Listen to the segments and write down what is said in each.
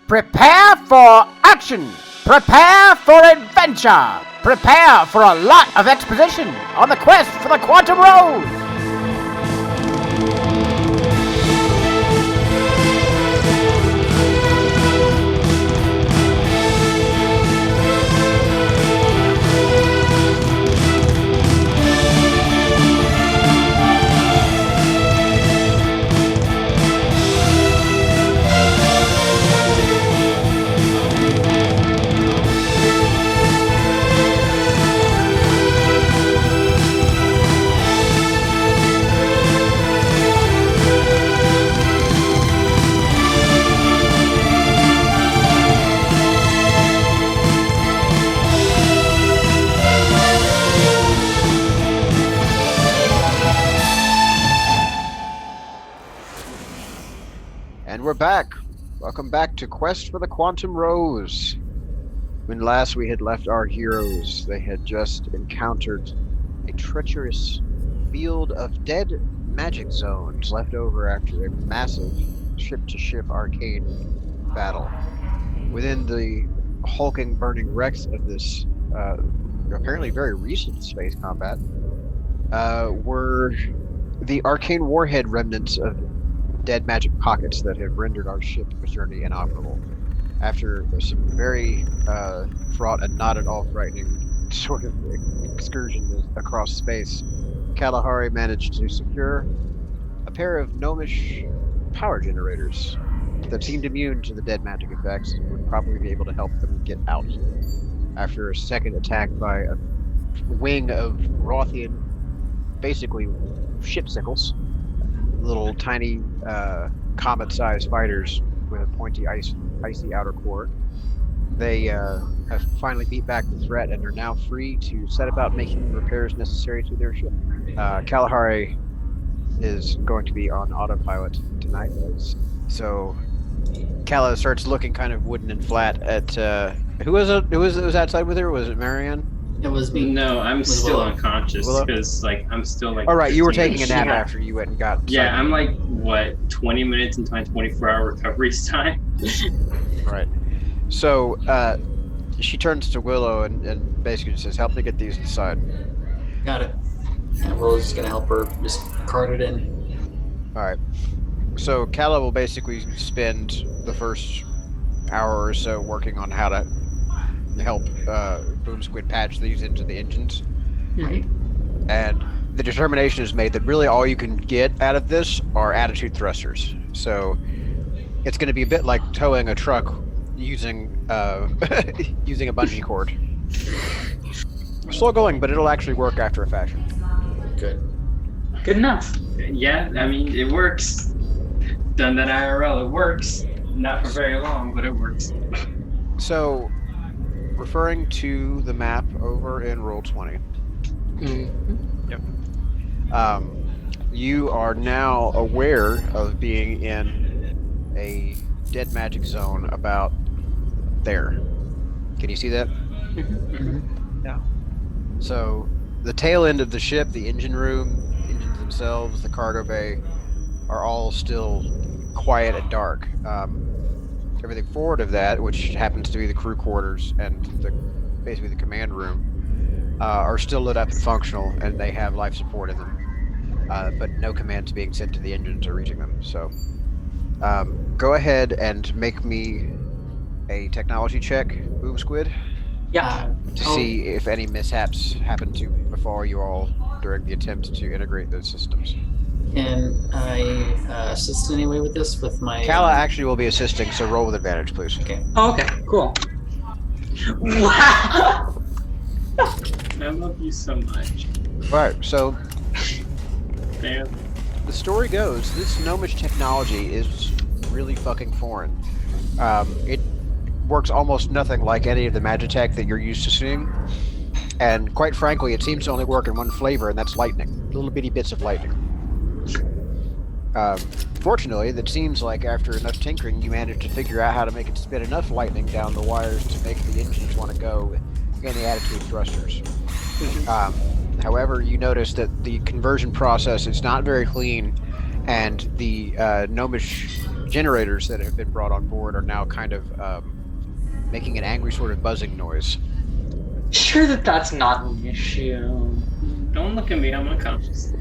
Prepare for action! Prepare for adventure! Prepare for a lot of exposition on the quest for the Quantum Rose! And we're back. Welcome back to Quest for the Quantum Rose. When last we had left our heroes, they had just encountered a treacherous field of dead magic zones left over after a massive ship-to-ship arcane battle. Within the hulking, burning wrecks of this apparently very recent space combat were the arcane warhead remnants of dead magic pockets that have rendered our ship journey inoperable. After some very fraught and not at all frightening sort of excursion across space, Kalahari managed to secure a pair of gnomish power generators that seemed immune to the dead magic effects and would probably be able to help them get out. After a second attack by a wing of Rothian, basically ship sickles, little tiny comet-sized fighters with a pointy icy outer core. They have finally beat back the threat and are now free to set about making the repairs necessary to their ship. Kalahari is going to be on autopilot tonight, so Kala starts looking kind of wooden and flat at who was it? Who was outside with her? Was it Marianne? It was me. No, I'm still Willow. Unconscious because I'm still like. All right, you were taking a 15 nap minutes. after you went and got. Yeah, I'm like 20 minutes into my 24-hour recovery time. Right. So she turns to Willow and basically says, "Help me get these inside." Got it. And Willow's just gonna help her just cart it in. All right. So Kala will basically spend the first hour or so working on how to help Boom Squid patch these into the engines. Right. And the determination is made that really all you can get out of this are attitude thrusters. So it's going to be a bit like towing a truck using using a bungee cord. Slow going, but it'll actually work after a fashion. Good. Good enough. Yeah, I mean, it works. Done that IRL, it works. Not for very long, but it works. So, referring to the map over in Roll20. Mm-hmm. Yep. You are now aware of being in a dead magic zone about there. Can you see that? Mm-hmm. Yeah. So, the tail end of the ship, the engine room, engines themselves, the cargo bay, are all still quiet and dark. Everything forward of that, which happens to be the crew quarters and basically the command room, are still lit up and functional, and they have life support in them. But no commands being sent to the engines or reaching them. So, go ahead and make me a technology check, Boom Squid, to see if any mishaps happen to befall you all during the attempt to integrate those systems. Can I assist in any way with this? With my Kala actually will be assisting, so roll with advantage, please. Okay. Oh, okay, cool. Wow! I love you so much. Right, so Man. the story goes, this gnomish technology is really fucking foreign. It works almost nothing like any of the Magitech that you're used to seeing. And quite frankly, it seems to only work in one flavor, and that's lightning. Little bitty bits of lightning. Fortunately, it seems like after enough tinkering, you managed to figure out how to make it spit enough lightning down the wires to make the engines want to go in the attitude thrusters. However, you notice that the conversion process is not very clean, and the gnomish generators that have been brought on board are now kind of making an angry sort of buzzing noise. Sure that's not an issue. Don't look at me, I'm unconscious.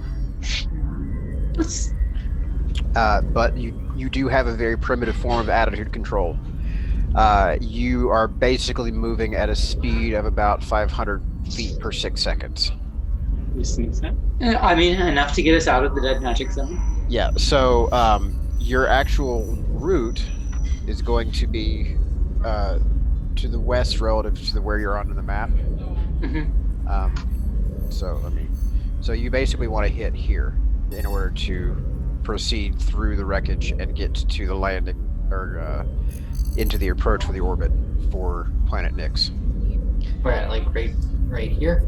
But you do have a very primitive form of attitude control. You are basically moving at a speed of about 500 feet per 6 seconds. You sneeze that? I mean, enough to get us out of the dead magic zone. Yeah, so your actual route is going to be to the west relative to where you're on the map. Mm-hmm. So you basically want to hit here in order to proceed through the wreckage and get to the landing or into the approach for the orbit for Planet Nyx. Right, like right here?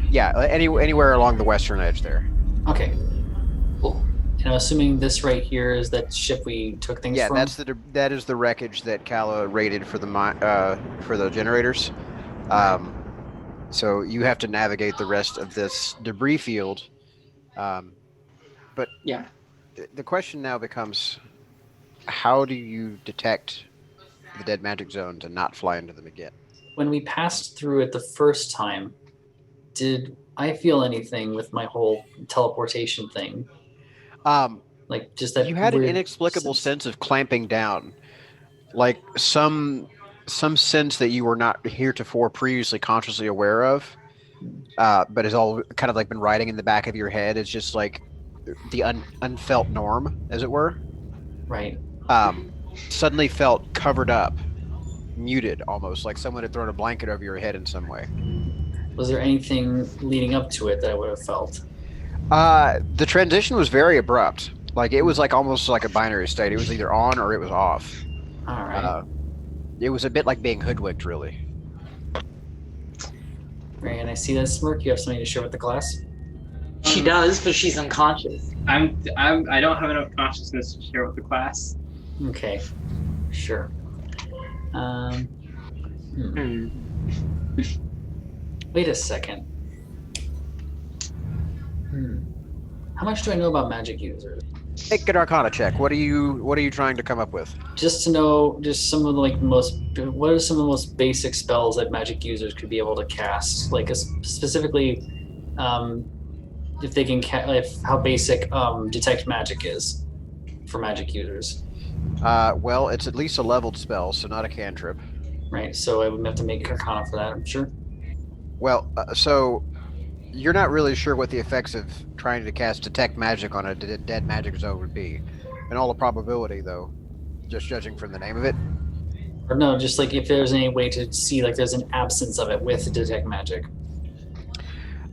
Yeah, anywhere along the western edge there. Okay. Cool. And I'm assuming this right here is that ship we took things from? Yeah, that is the wreckage that Kala raided for the generators. So you have to navigate the rest of this debris field. But Yeah. The question now becomes, how do you detect the dead magic zones and not fly into them again? When we passed through it the first time, did I feel anything with my whole teleportation thing? Like just that you had an weird inexplicable sense of clamping down, like some sense that you were not heretofore previously consciously aware of, but has all kind of like been riding in the back of your head. It's just like the unfelt norm, as it were. Right. Suddenly felt covered up, muted, almost like someone had thrown a blanket over your head in some way. Was there anything leading up to it that I would have felt? The transition was very abrupt. Like it was like almost like a binary state. It was either on or it was off. All right. It was a bit like being hoodwinked, really. Right, and I see that smirk. You have something to share with the class? She does, but she's unconscious. I don't have enough consciousness to share with the class. Okay. Sure. Wait a second. How much do I know about magic users? Make an Arcana check. What are you trying to come up with? Just to know, just some of the what are some of the most basic spells that magic users could be able to cast? Like specifically, if they can how basic detect magic is for magic users. Well, it's at least a leveled spell, so not a cantrip. Right. So I would have to make Arcana for that, I'm sure. Well, so you're not really sure what the effects of trying to cast detect magic on a dead magic zone would be. In all the probability, though, just judging from the name of it. Or no, just like if there's any way to see like there's an absence of it with detect magic.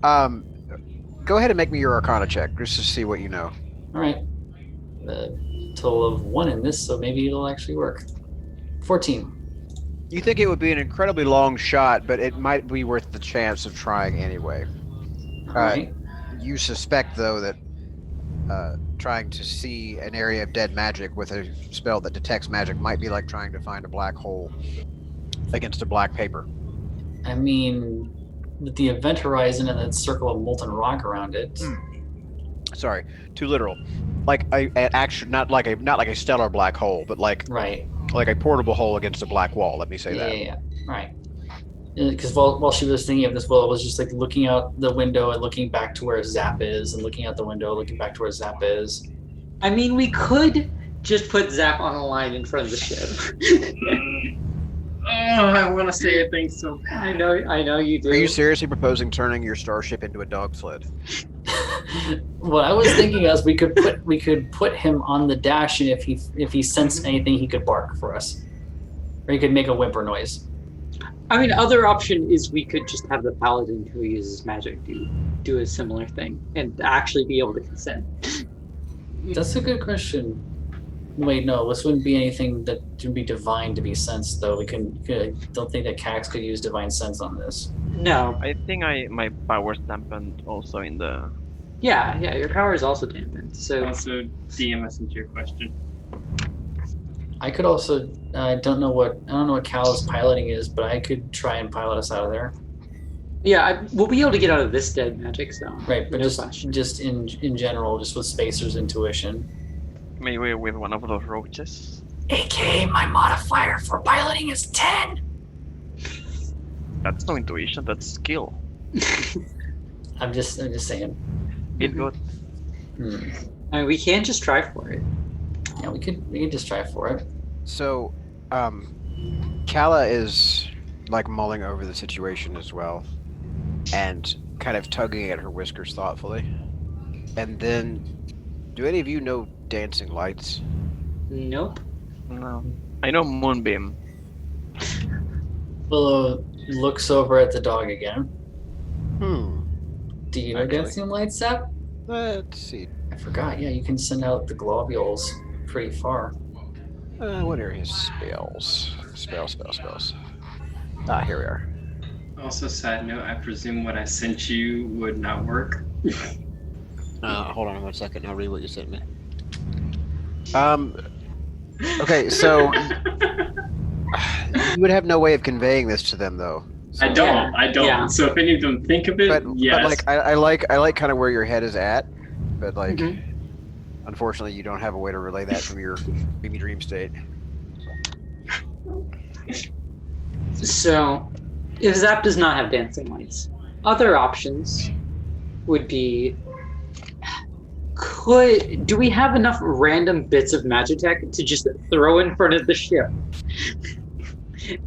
Go ahead and make me your Arcana check, just to see what you know. All right. The total of 1 in this, so maybe it'll actually work. 14. You think it would be an incredibly long shot, but it might be worth the chance of trying anyway. All right. You suspect, though, that trying to see an area of dead magic with a spell that detects magic might be like trying to find a black hole against a black paper. I mean, with the event horizon and that circle of molten rock around it. Sorry, too literal. Like not like a stellar black hole, but like a portable hole against a black wall. Let me say that. Yeah. Right. Because while she was thinking of this, well, it was just like looking out the window and looking back to where Zap is, and looking out the window, looking back to where Zap is. I mean, we could just put Zap on a line in front of the ship. I want to say a thing so bad. I know you do. Are you seriously proposing turning your starship into a dog sled? What I was thinking is we could put him on the dash, and if he sensed anything, he could bark for us, or he could make a whimper noise. I mean, other option is we could just have the paladin who uses magic do a similar thing and actually be able to consent. That's a good question. Wait, no, this wouldn't be anything that would be divine to be sensed, though. Don't think that Cax could use divine sense on this. No. I think my power's dampened also in the... Yeah, your power is also dampened. So Also, DMS into your question. I could also, I don't know what Cal's piloting is, but I could try and pilot us out of there. yeah, we'll be able to get out of this dead magic zone. Right, but No just question. in general, just with Spacer's intuition. Maybe with one of those roaches. AKA my modifier for piloting is 10. That's no intuition, that's skill. I'm just saying. It got I mean, we can just try for it. Yeah, we could just try for it. So, Kala is like mulling over the situation as well, and kind of tugging at her whiskers thoughtfully. And then, do any of you know dancing lights? Nope. no. I know Moonbeam. Willow looks over at the dog again. Do you know Actually. dancing lights, Zap? Let's see. I forgot. Yeah, you can send out the globules pretty far. What are his spells? Spells. Ah, here we are. Also, side note, I presume what I sent you would not work. Hold on 1 second. I'll read what you sent me. Okay, so you would have no way of conveying this to them, though. So, I don't. Yeah. So if any of them think of it, but yes. like I like kind of where your head is at, but like unfortunately you don't have a way to relay that from your dream state. So, if Zap does not have dancing lights, other options would be: do we have enough random bits of Magitech to just throw in front of the ship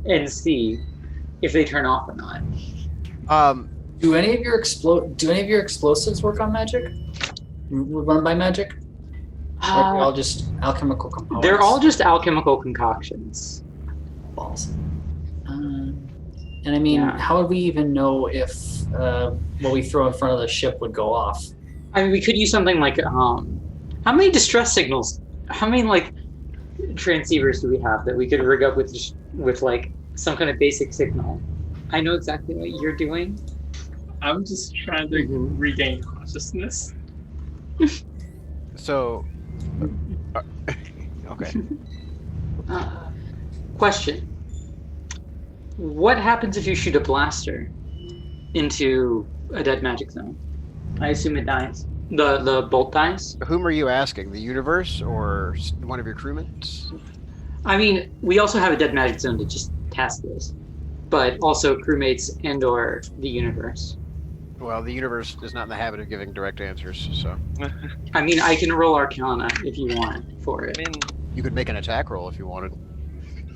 and see if they turn off or not? Do any of your explosives work on magic? Run by magic? Or are they all just alchemical components? They're all just alchemical concoctions. balls. And I mean, Yeah. how would we even know if what we throw in front of the ship would go off? I mean, we could use something like how many distress signals? How many like transceivers do we have that we could rig up with like some kind of basic signal? I know exactly what you're doing. I'm just trying to regain consciousness. So, okay. Question: what happens if you shoot a blaster into a dead magic zone? I assume it dies. The bolt dies. Whom are you asking? The universe or one of your crewmen? I mean, we also have a dead magic zone to just test this, but also crewmates and/or the universe. Well, the universe is not in the habit of giving direct answers, so I mean, I can roll Arcana if you want for I it. mean, you could make an attack roll if you wanted.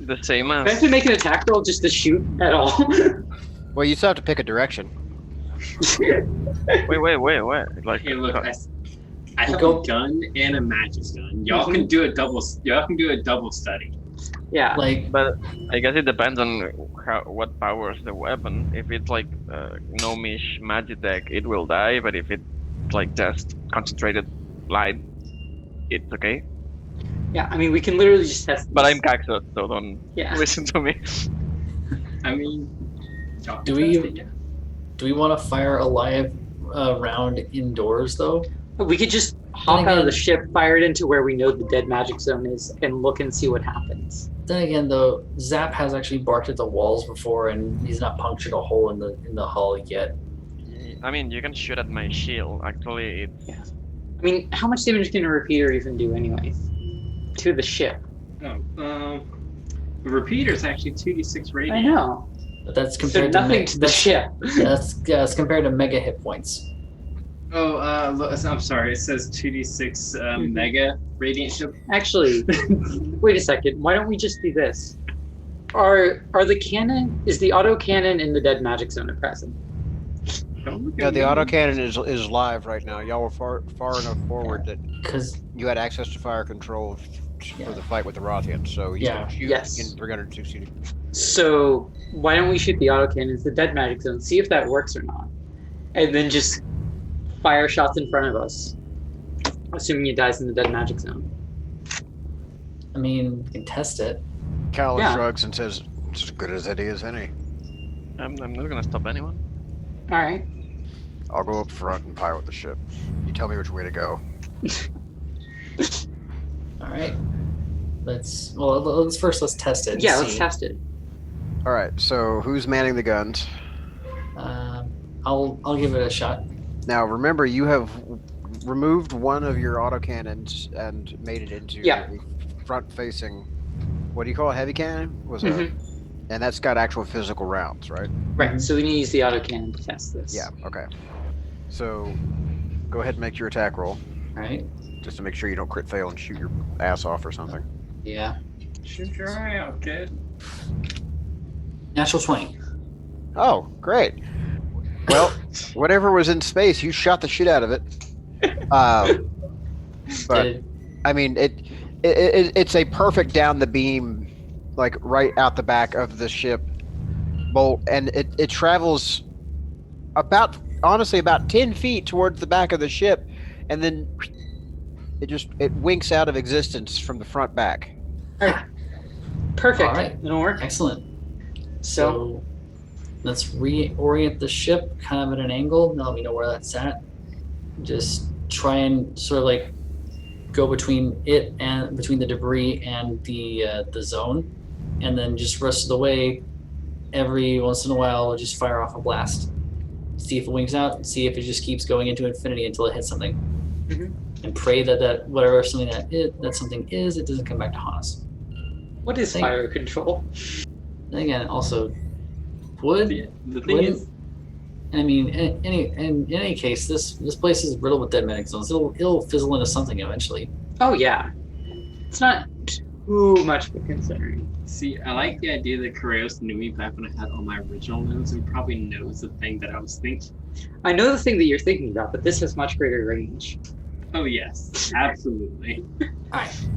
the same Do I have as to make an attack roll just to shoot at all? Well, you still have to pick a direction. wait. Like, Hey, look, I have Go- a gun and a magic gun. Y'all can do a double. Y'all can do a double study. Yeah. Like, but I guess it depends on what powers the weapon. If it's like gnomish magitech, it will die. But if it's like just concentrated light, it's okay. Yeah, I mean, we can literally just test But this. I'm Caxos, so don't Yeah. listen to me. I mean, y'all Do can we- test it, yeah. do we want to fire a live round indoors though? We could just hop out of the again- ship, fire it into where we know the dead magic zone is, and look and see what happens. Then again, though, Zap has actually barked at the walls before, and he's not punctured a hole in the hull yet. I mean, you can shoot at my shield. Actually, it's I mean, how much damage can a repeater even do anyway? To the ship. Oh, the repeater's actually 2d6 I radiant. know. But that's So compared nothing to to the ship. that's compared to mega hit points. Oh, look, I'm sorry. It says 2d6 mega radiant ship. Actually, wait a second. Why don't we just do this? Is the auto cannon in the dead magic zone at present? Don't look Yeah, at the me. autocannon is live right now. Y'all were far enough forward that Because you had access to fire control Yeah. for the fight with the Rothians, so you Yeah. can shoot Yes. in 360. So why don't we shoot the auto cannon into the dead magic zone, see if that works or not, and then just fire shots in front of us, assuming it dies in the dead magic zone. I mean, we can test it. Cal Yeah. shrugs and says, "It's as good as any as any. I'm not gonna stop anyone. All right. I'll go up front and pilot the ship. You tell me which way to go." All right. Let's let's test it. and Yeah, let's see. test it. All right. So who's manning the guns? I'll give it a shot. Now remember, you have removed one of your autocannons and made it into Yeah. a front-facing. What do you call a heavy cannon? Mhm. And that's got actual physical rounds, right? Right. So we need to use the autocannon to test this. Yeah. Okay. So, go ahead and make your attack roll, All right. just to make sure you don't crit fail and shoot your ass off or something. Yeah. Shoot your eye out, kid. Natural 20. Oh, great. Well, whatever was in space, you shot the shit out of it. But Did- I mean, it's a perfect down the beam, like right out the back of the ship bolt, and it travels about 10 feet towards the back of the ship, and then it winks out of existence from the front back. Perfect. All right. It'll work. Excellent. So So let's reorient the ship kind of at an angle. Now let me know where that's at. Just try and sort of like go between it and between the debris and the zone, and then just rest of the way. Every once in a while, we'll just fire off a blast. See if it wings out. See if it just keeps going into infinity until it hits something, Mhm. and pray that whatever something that something is, it doesn't come back to haunt us. what is Thank- fire control? And again, also wood. The thing is, I mean, in any case, this place is riddled with dead medic zones. It'll fizzle into something eventually. Oh yeah. It's not too much of a concern. see, I like the idea that Correos knew me back when I had all my original notes and probably knows the thing that I was thinking. I know the thing that you're thinking about, but this has much greater range. Oh yes, absolutely. All right.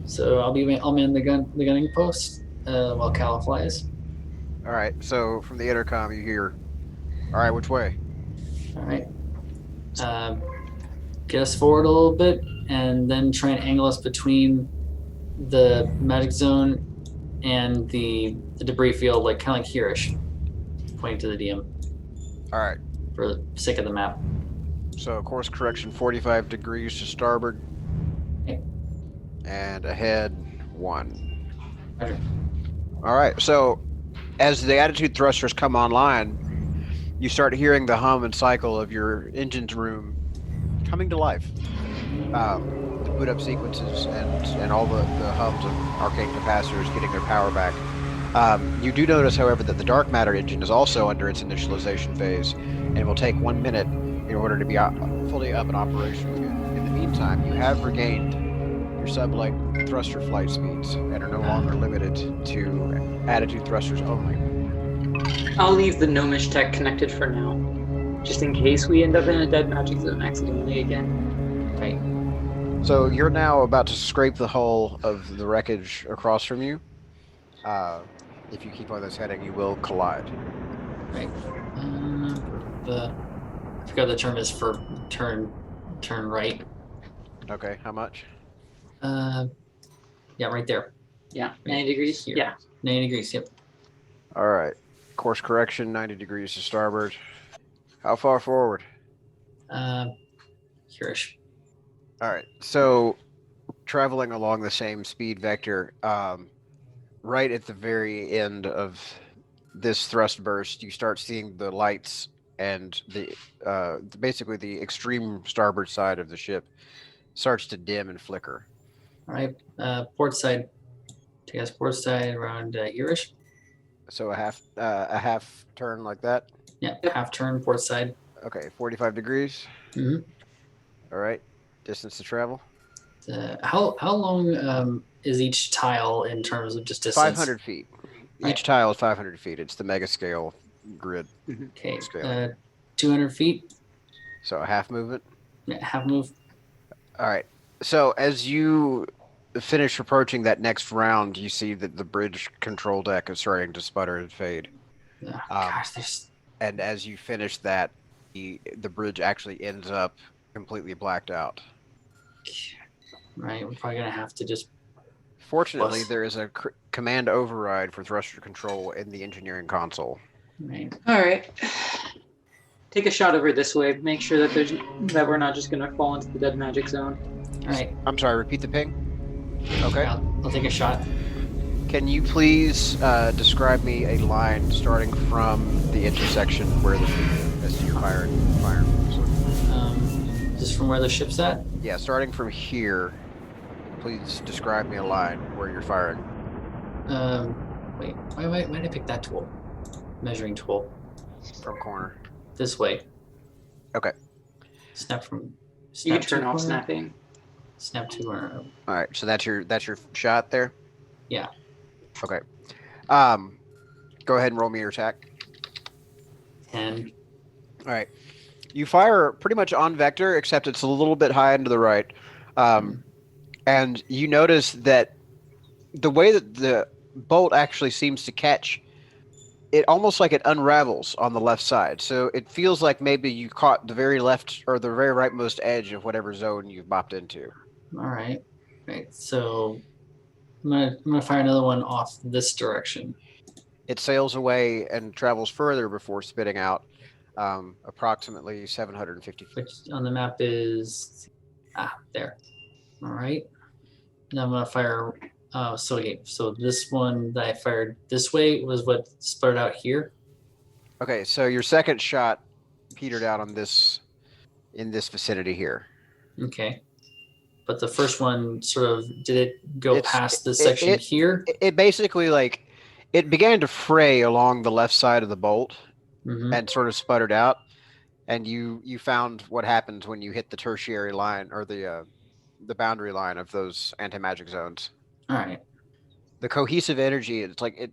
So I'll man the gunning post while Cal flies. All right. So from the intercom, you hear, "All right, which way?" All right. Get us forward a little bit, and then try and angle us between the magic zone and the debris field, like kind of like hereish, pointing to the DM All right. for the sake of the map. So course correction 45 degrees to starboard. Okay. And ahead 1. Roger. All right. So as the attitude thrusters come online, you start hearing the hum and cycle of your engine's room coming to life. The boot up sequences and all the hums of arcane capacitors getting their power back. You do notice, however, that the dark matter engine is also under its initialization phase and will take 1 minute in order to be fully up and operational again. In the meantime, you have regained your sublight thruster flight speeds and are no longer limited to attitude thrusters only. I'll leave the gnomish tech connected for now, just in case we end up in a dead magic zone accidentally again. Right. So you're now about to scrape the hull of the wreckage across from you. If you keep on this heading, you will collide. Right. I forgot the term is for turn right. Okay, how much? Yeah, right there. Yeah, 90 degrees. Here. Yeah. 90 degrees. Yep. All right. Course correction, 90 degrees to starboard. How far forward? Hereish. All right. So traveling along the same speed vector, right at the very end of this thrust burst, you start seeing the lights and the basically the extreme starboard side of the ship starts to dim and flicker. All right. Port side. Take us port side around hereish. So a half turn like that. Yeah. Half turn port side. Okay, 45 degrees. Mhm. All right. Distance to travel? How long is each tile in terms of just distance? 500 feet. Right. Each tile is 500 feet. It's the mega scale grid. Okay. Scale. 200 feet. So a half movement. Yeah, half move. All right. So as you finish approaching that next round, you see that the bridge control deck is starting to sputter and fade. Oh, gosh, there's. And as you finish that, the bridge actually ends up completely blacked out. Right. We're probably gonna have to just. Fortunately, Plus. there is a command override for thruster control in the engineering console. Right. All right. Take a shot over this way. Make sure that we're not just gonna fall into the dead magic zone. All right. I'm sorry, repeat the ping? Okay. I'll take a shot. Can you please describe me a line starting from the intersection where the as you firing? Just from where the ship's at? Yeah, starting from here. Please describe me a line where you're firing. Wait. Why did I pick that tool? Measuring tool. From corner. This way. Okay. Snap from. You Snap can turn to off corner? snapping. Snap to corner. All right. So that's your shot there. Yeah. Okay. Go ahead and roll me your attack. 10. All right. You fire pretty much on vector, except it's a little bit high and to the right. And you notice that the way that the bolt actually seems to catch, it almost like it unravels on the left side. So it feels like maybe you caught the very left or the very rightmost edge of whatever zone you've bopped into. All right. Right. So I'm gonna fire another one off this direction. It sails away and travels further before spitting out approximately 750 feet. Which on the map is there. All right. Now I'm gonna fire. So this one that I fired this way was what sputtered out here. Okay, so your second shot petered out on in this vicinity here. Okay. But the first one sort of did it go past this section it- here? It basically it began to fray along the left side of the bolt Mm-hmm. and sort of sputtered out. And you found what happens when you hit the tertiary line or the boundary line of those anti-magic zones. All right. The cohesive energy, it's like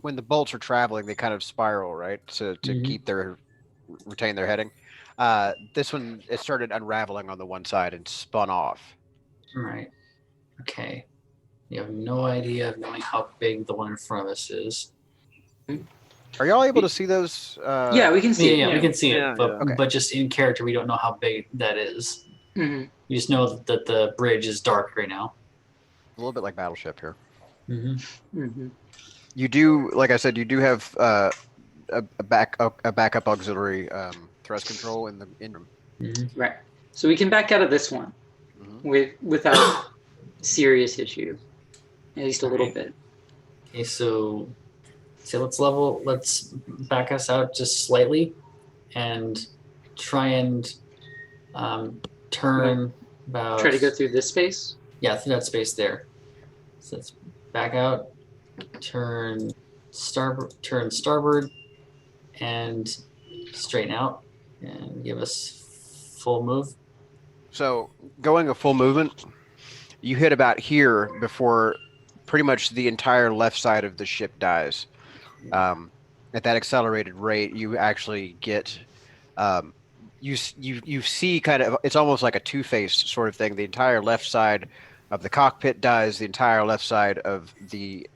when the bolts are traveling, they kind of spiral, right? To Mhm. retain their heading. This one, it started unraveling on the one side and spun off. All right. Okay. You have no idea of knowing how big the one in front of us is. Are y'all able to see those? Yeah, we can see it. Yeah, we can see it, Yeah, but yeah. Okay. but just in character, we don't know how big that is. Mhm. You just know that the bridge is dark right now. A little bit like Battleship here. Mm-hmm. Mhm. You do, like I said, you do have a backup auxiliary thrust control in the room. Mm-hmm. Right. So we can back out of this one without serious issue, at least a little bit. Okay, so let's back us out just slightly and try and turn about. Try to go through this space. Yeah, through that space there. So let's back out, turn starboard, and straighten out, and give us full move. So going a full movement, you hit about here before pretty much the entire left side of the ship dies. At that accelerated rate, you actually get you see kind of, it's almost like a two-faced sort of thing. The entire left side of the cockpit dies. The entire left side of the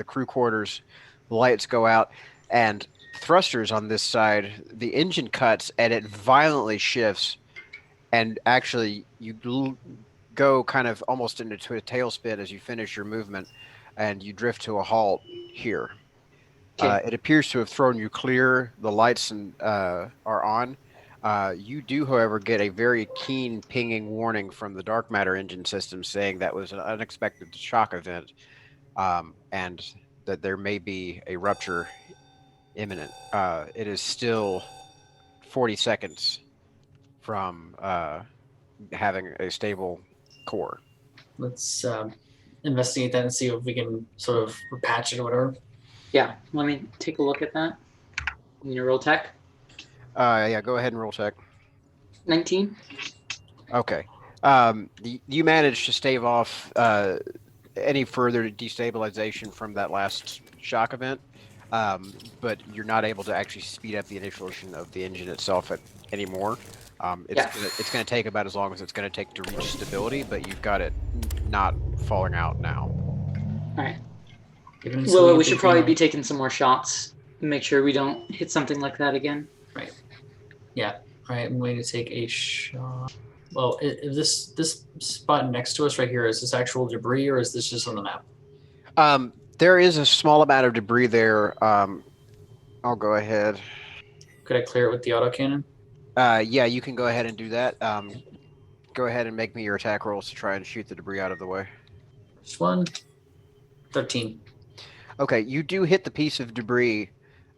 crew quarters, the lights go out, and thrusters on this side. The engine cuts and it violently shifts, and actually you go kind of almost into a tailspin as you finish your movement, and you drift to a halt here. Okay. It appears to have thrown you clear. The lights are on. You do, however, get a very keen pinging warning from the dark matter engine system saying that was an unexpected shock event, and that there may be a rupture imminent. It is still 40 seconds from having a stable core. Let's investigate that and see if we can sort of patch it or whatever. Yeah. Let me take a look at that. You need to roll tech. Yeah, go ahead and roll check. 19. Okay. You managed to stave off any further destabilization from that last shock event, but you're not able to actually speed up the initiation of the engine itself anymore. It's going to take about as long as it's going to take to reach stability, but you've got it not falling out now. All right. Given Well, some we should probably be information- taking some more shots. Make sure we don't hit something like that again. Right. Yeah. All right. I'm going to take a shot. Well, this spot next to us right here, is this actual debris or is this just on the map? There is a small amount of debris there. I'll go ahead. Could I clear it with the autocannon? Yeah, you can go ahead and do that. Go ahead and make me your attack rolls to try and shoot the debris out of the way. First one, 13. Okay, you do hit the piece of debris,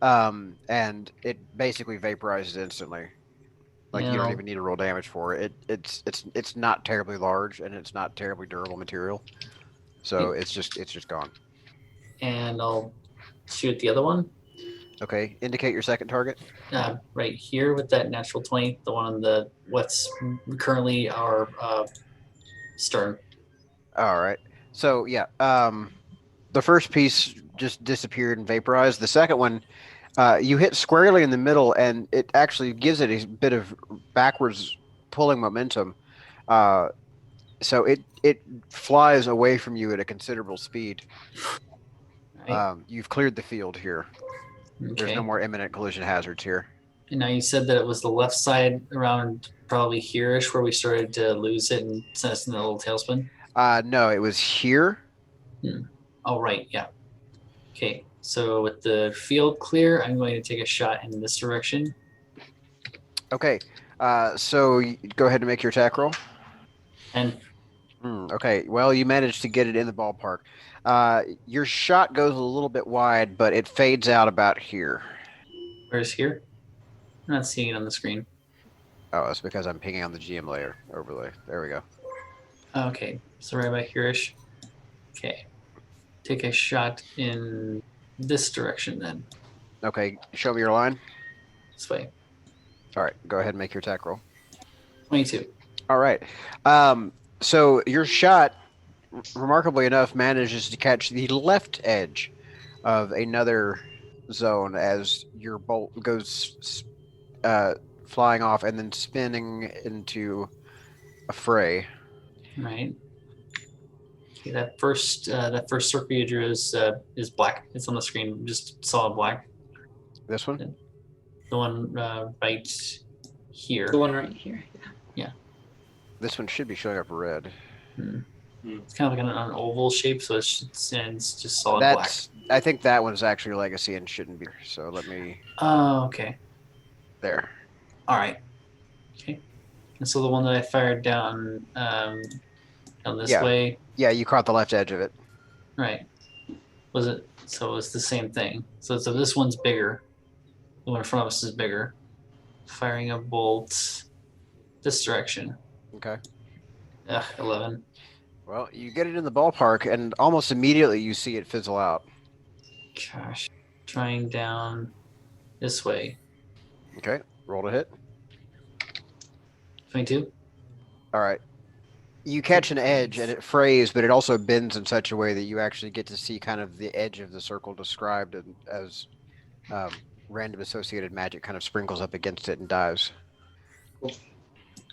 and it basically vaporizes instantly. Like Yeah, you don't I'll- even need to roll damage for it. It's not terribly large and it's not terribly durable material. So it's just gone. and I'll shoot the other one. Okay, indicate your second target. Right here with that natural 20, the one on the what's currently our stern. All right. So yeah, the first piece just disappeared and vaporized. The second one, you hit squarely in the middle, and it actually gives it a bit of backwards pulling momentum. So it flies away from you at a considerable speed. Right? You've cleared the field here. There's Okay. no more imminent collision hazards here. And now you said that it was the left side around probably here-ish where we started to lose it and sent us in the little tailspin. No, it was here. Oh, right. Yeah. Okay. So with the field clear, I'm going to take a shot in this direction. Okay. So go ahead and make your attack roll. And Okay. Well, you managed to get it in the ballpark. Your shot goes a little bit wide, but it fades out about here. where's here? I'm not seeing it on the screen. Oh, it's because I'm pinging on the GM layer overlay. There we go. Okay. So right about here-ish. Okay. Take a shot in this direction then. Okay. Show me your line. This way. All right. Go ahead and make your attack roll. 22. All right. So your shot, remarkably enough, manages to catch the left edge of another zone as your bolt goes flying off and then spinning into a fray. Right. Okay, that first circle you drew is black. It's on the screen, just solid black. This one? The one right here. The one right here. This one should be showing up red. It's kind of like an oval shape, so it's just solid black. That's. I think that one's actually legacy and shouldn't be. So let me. Oh, okay. There. All right. Okay. And so the one that I fired down this Yeah. way, Yeah, you caught the left edge of it. right? Was it? So it's the same thing. So this one's bigger. The one in front of us is bigger. Firing a bolt this direction. Okay. 11. Well, you get it in the ballpark, and almost immediately you see it fizzle out. Gosh. Trying down this way. Okay. Roll to hit. 22. All right. You catch an edge, and it frays, but it also bends in such a way that you actually get to see kind of the edge of the circle described as random associated magic kind of sprinkles up against it and dives.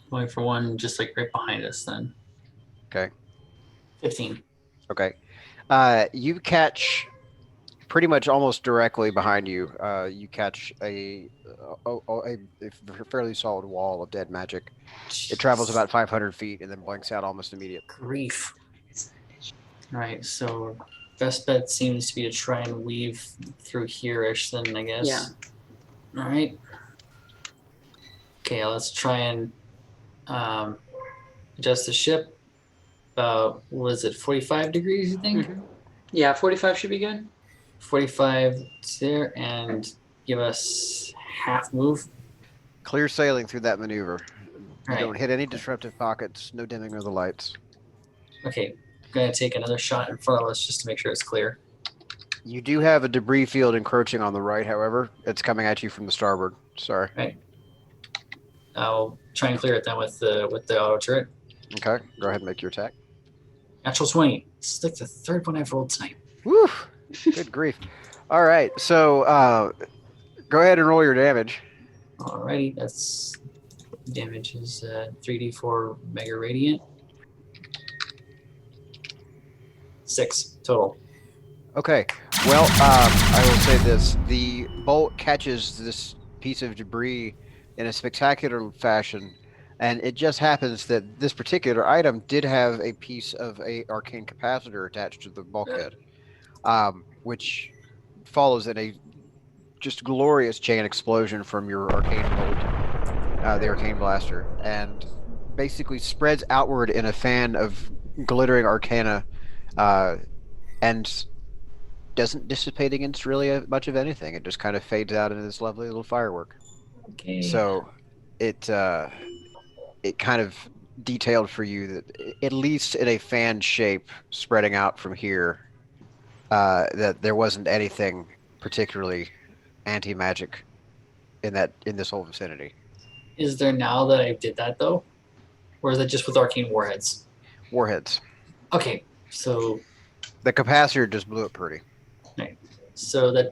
Going for one just like right behind us then. Okay. 15. Okay. You catch pretty much almost directly behind you. You catch a fairly solid wall of dead magic. It travels about 500 feet and then blinks out almost immediately. Grief. All right, so best bet seems to be to try and weave through here-ish then, I guess. Yeah. All right. Okay, let's try and adjust the ship. Was it 45 degrees, you think? Mhm. Yeah, 45 should be good. 45 there, and give us half move. Clear sailing through that maneuver. You Right. don't hit any disruptive pockets, no dimming of the lights. Okay, I'm going to take another shot in front of us just to make sure it's clear. You do have a debris field encroaching on the right, however. It's coming at you from the starboard. Sorry. I'll try and clear it then with the auto turret. Okay, go ahead and make your attack. Natural 20. This is like the third one I've rolled tonight. Woo! Good grief. All right, so go ahead and roll your damage. Alrighty, that's damage is 3d4 mega radiant. 6 total. Okay, well, I will say this. The bolt catches this piece of debris in a spectacular fashion, and it just happens that this particular item did have a piece of a arcane capacitor attached to the bulkhead, which follows in a just glorious chain explosion from your arcane bolt, the arcane blaster, and basically spreads outward in a fan of glittering arcana, and doesn't dissipate against really much of anything. It just kind of fades out into this lovely little firework. Okay. So it kind of detailed for you that at least in a fan shape spreading out from here, that there wasn't anything particularly anti-magic in this whole vicinity. Is there now that I did that though, or is that just with arcane warheads? Warheads. Okay, so The capacitor just blew it pretty. so that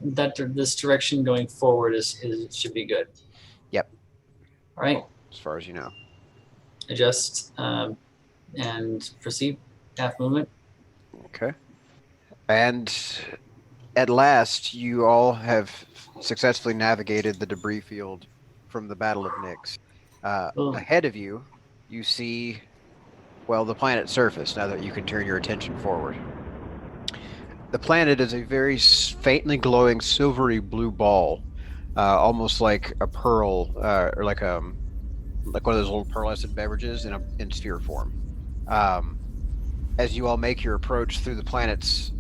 this direction going forward is should be good. Yep. All right, As far as you know. adjust and proceed. Half movement. Okay. And at last, you all have successfully navigated the debris field from the Battle of Nyx. Ahead of you, you see, well, the planet's surface, now that you can turn your attention forward. The planet is a very faintly glowing silvery blue ball, almost like a pearl, or like one of those little pearlescent beverages in sphere form. As you all make your approach through the planet's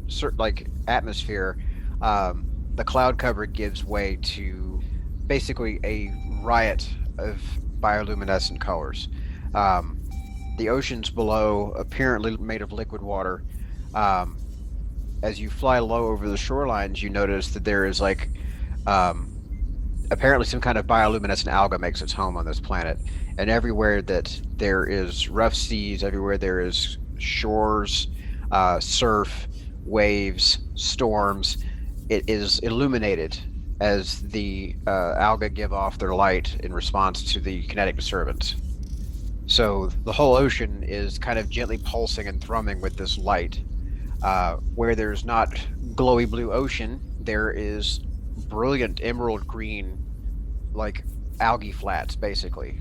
atmosphere, the cloud cover gives way to basically a riot of bioluminescent colors. The oceans below, apparently made of liquid water. As you fly low over the shorelines, you notice that there is apparently some kind of bioluminescent alga makes its home on this planet. And everywhere that there is rough seas, everywhere there is shores, surf, waves, storms, it is illuminated as the alga give off their light in response to the kinetic disturbance. So the whole ocean is kind of gently pulsing and thrumming with this light. Where there's not glowy blue ocean, there is brilliant emerald green, like algae flats, basically.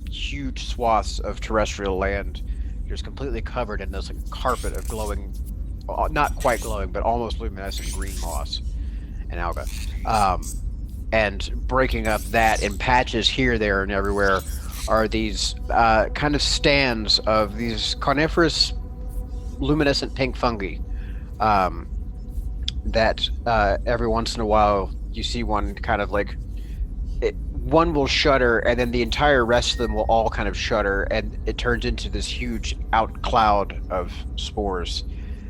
Huge swaths of terrestrial land just completely covered in this carpet of glowing, not quite glowing, but almost luminescent green moss and alga. And breaking up that in patches here, there, and everywhere are these kind of stands of these carnivorous luminescent pink fungi that every once in a while you see one kind of one will shudder, and then the entire rest of them will all kind of shudder, and it turns into this huge out cloud of spores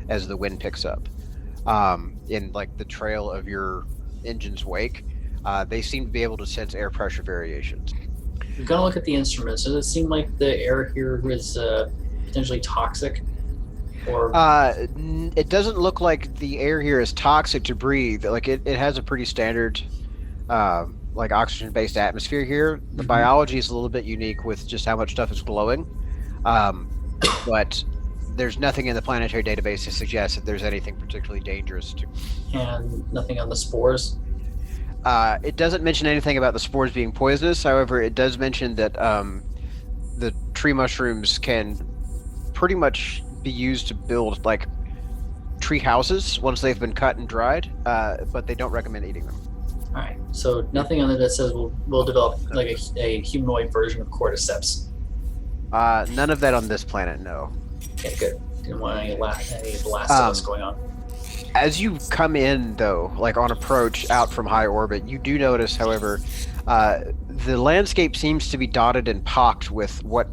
as the wind picks up. In the trail of your engine's wake, they seem to be able to sense air pressure variations. We're gonna look at the instruments. Does it seem like the air here is potentially toxic? Or it doesn't look like the air here is toxic to breathe. It has a pretty standard oxygen-based atmosphere here. The biology is a little bit unique with just how much stuff is glowing, but there's nothing in the planetary database to suggest that there's anything particularly dangerous to. And nothing on the spores? It doesn't mention anything about the spores being poisonous. However, it does mention that the tree mushrooms can pretty much be used to build tree houses once they've been cut and dried, but they don't recommend eating them. All right. So nothing on it that says we'll develop a humanoid version of cordyceps. None of that on this planet, no. Okay, good. Didn't want any of the last of us going on. As you come in, though, on approach out from high orbit, you do notice, however, the landscape seems to be dotted and pocked with what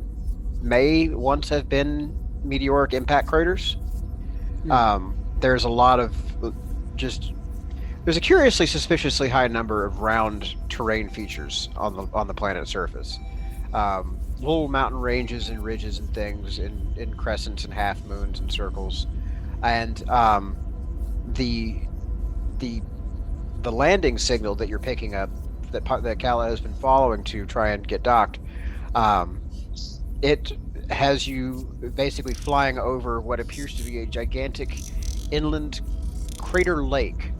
may once have been meteoric impact craters. There's a lot of there's a curiously suspiciously high number of round terrain features on the planet's surface. Little mountain ranges and ridges and things in crescents and half moons and circles, and the landing signal that you're picking up that Kala has been following to try and get docked, it has you basically flying over what appears to be a gigantic inland crater lake.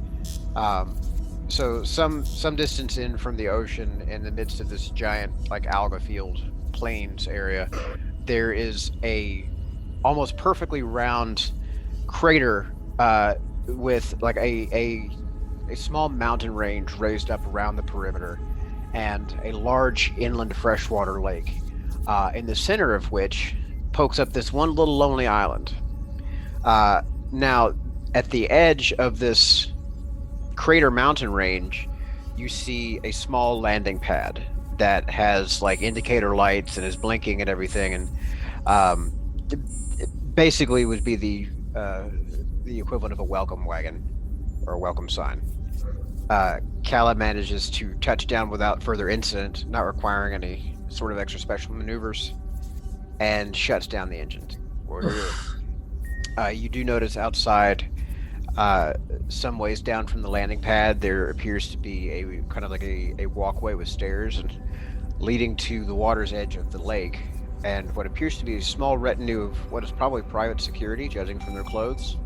So some distance in from the ocean, in the midst of this giant alga field plains area, there is a almost perfectly round crater with a small mountain range raised up around the perimeter, and a large inland freshwater lake, in the center of which pokes up this one little lonely island. Now, at the edge of this crater mountain range, you see a small landing pad that has like indicator lights and is blinking and everything, and um, it basically would be the equivalent of a welcome wagon or a welcome sign. Kala manages to touch down without further incident, not requiring any sort of extra special maneuvers, and shuts down the engine. You do notice outside, uh, some ways down from the landing pad, there appears to be a kind of like a walkway with stairs and leading to the water's edge of the lake, and what appears to be a small retinue of what is probably private security, judging from their clothes,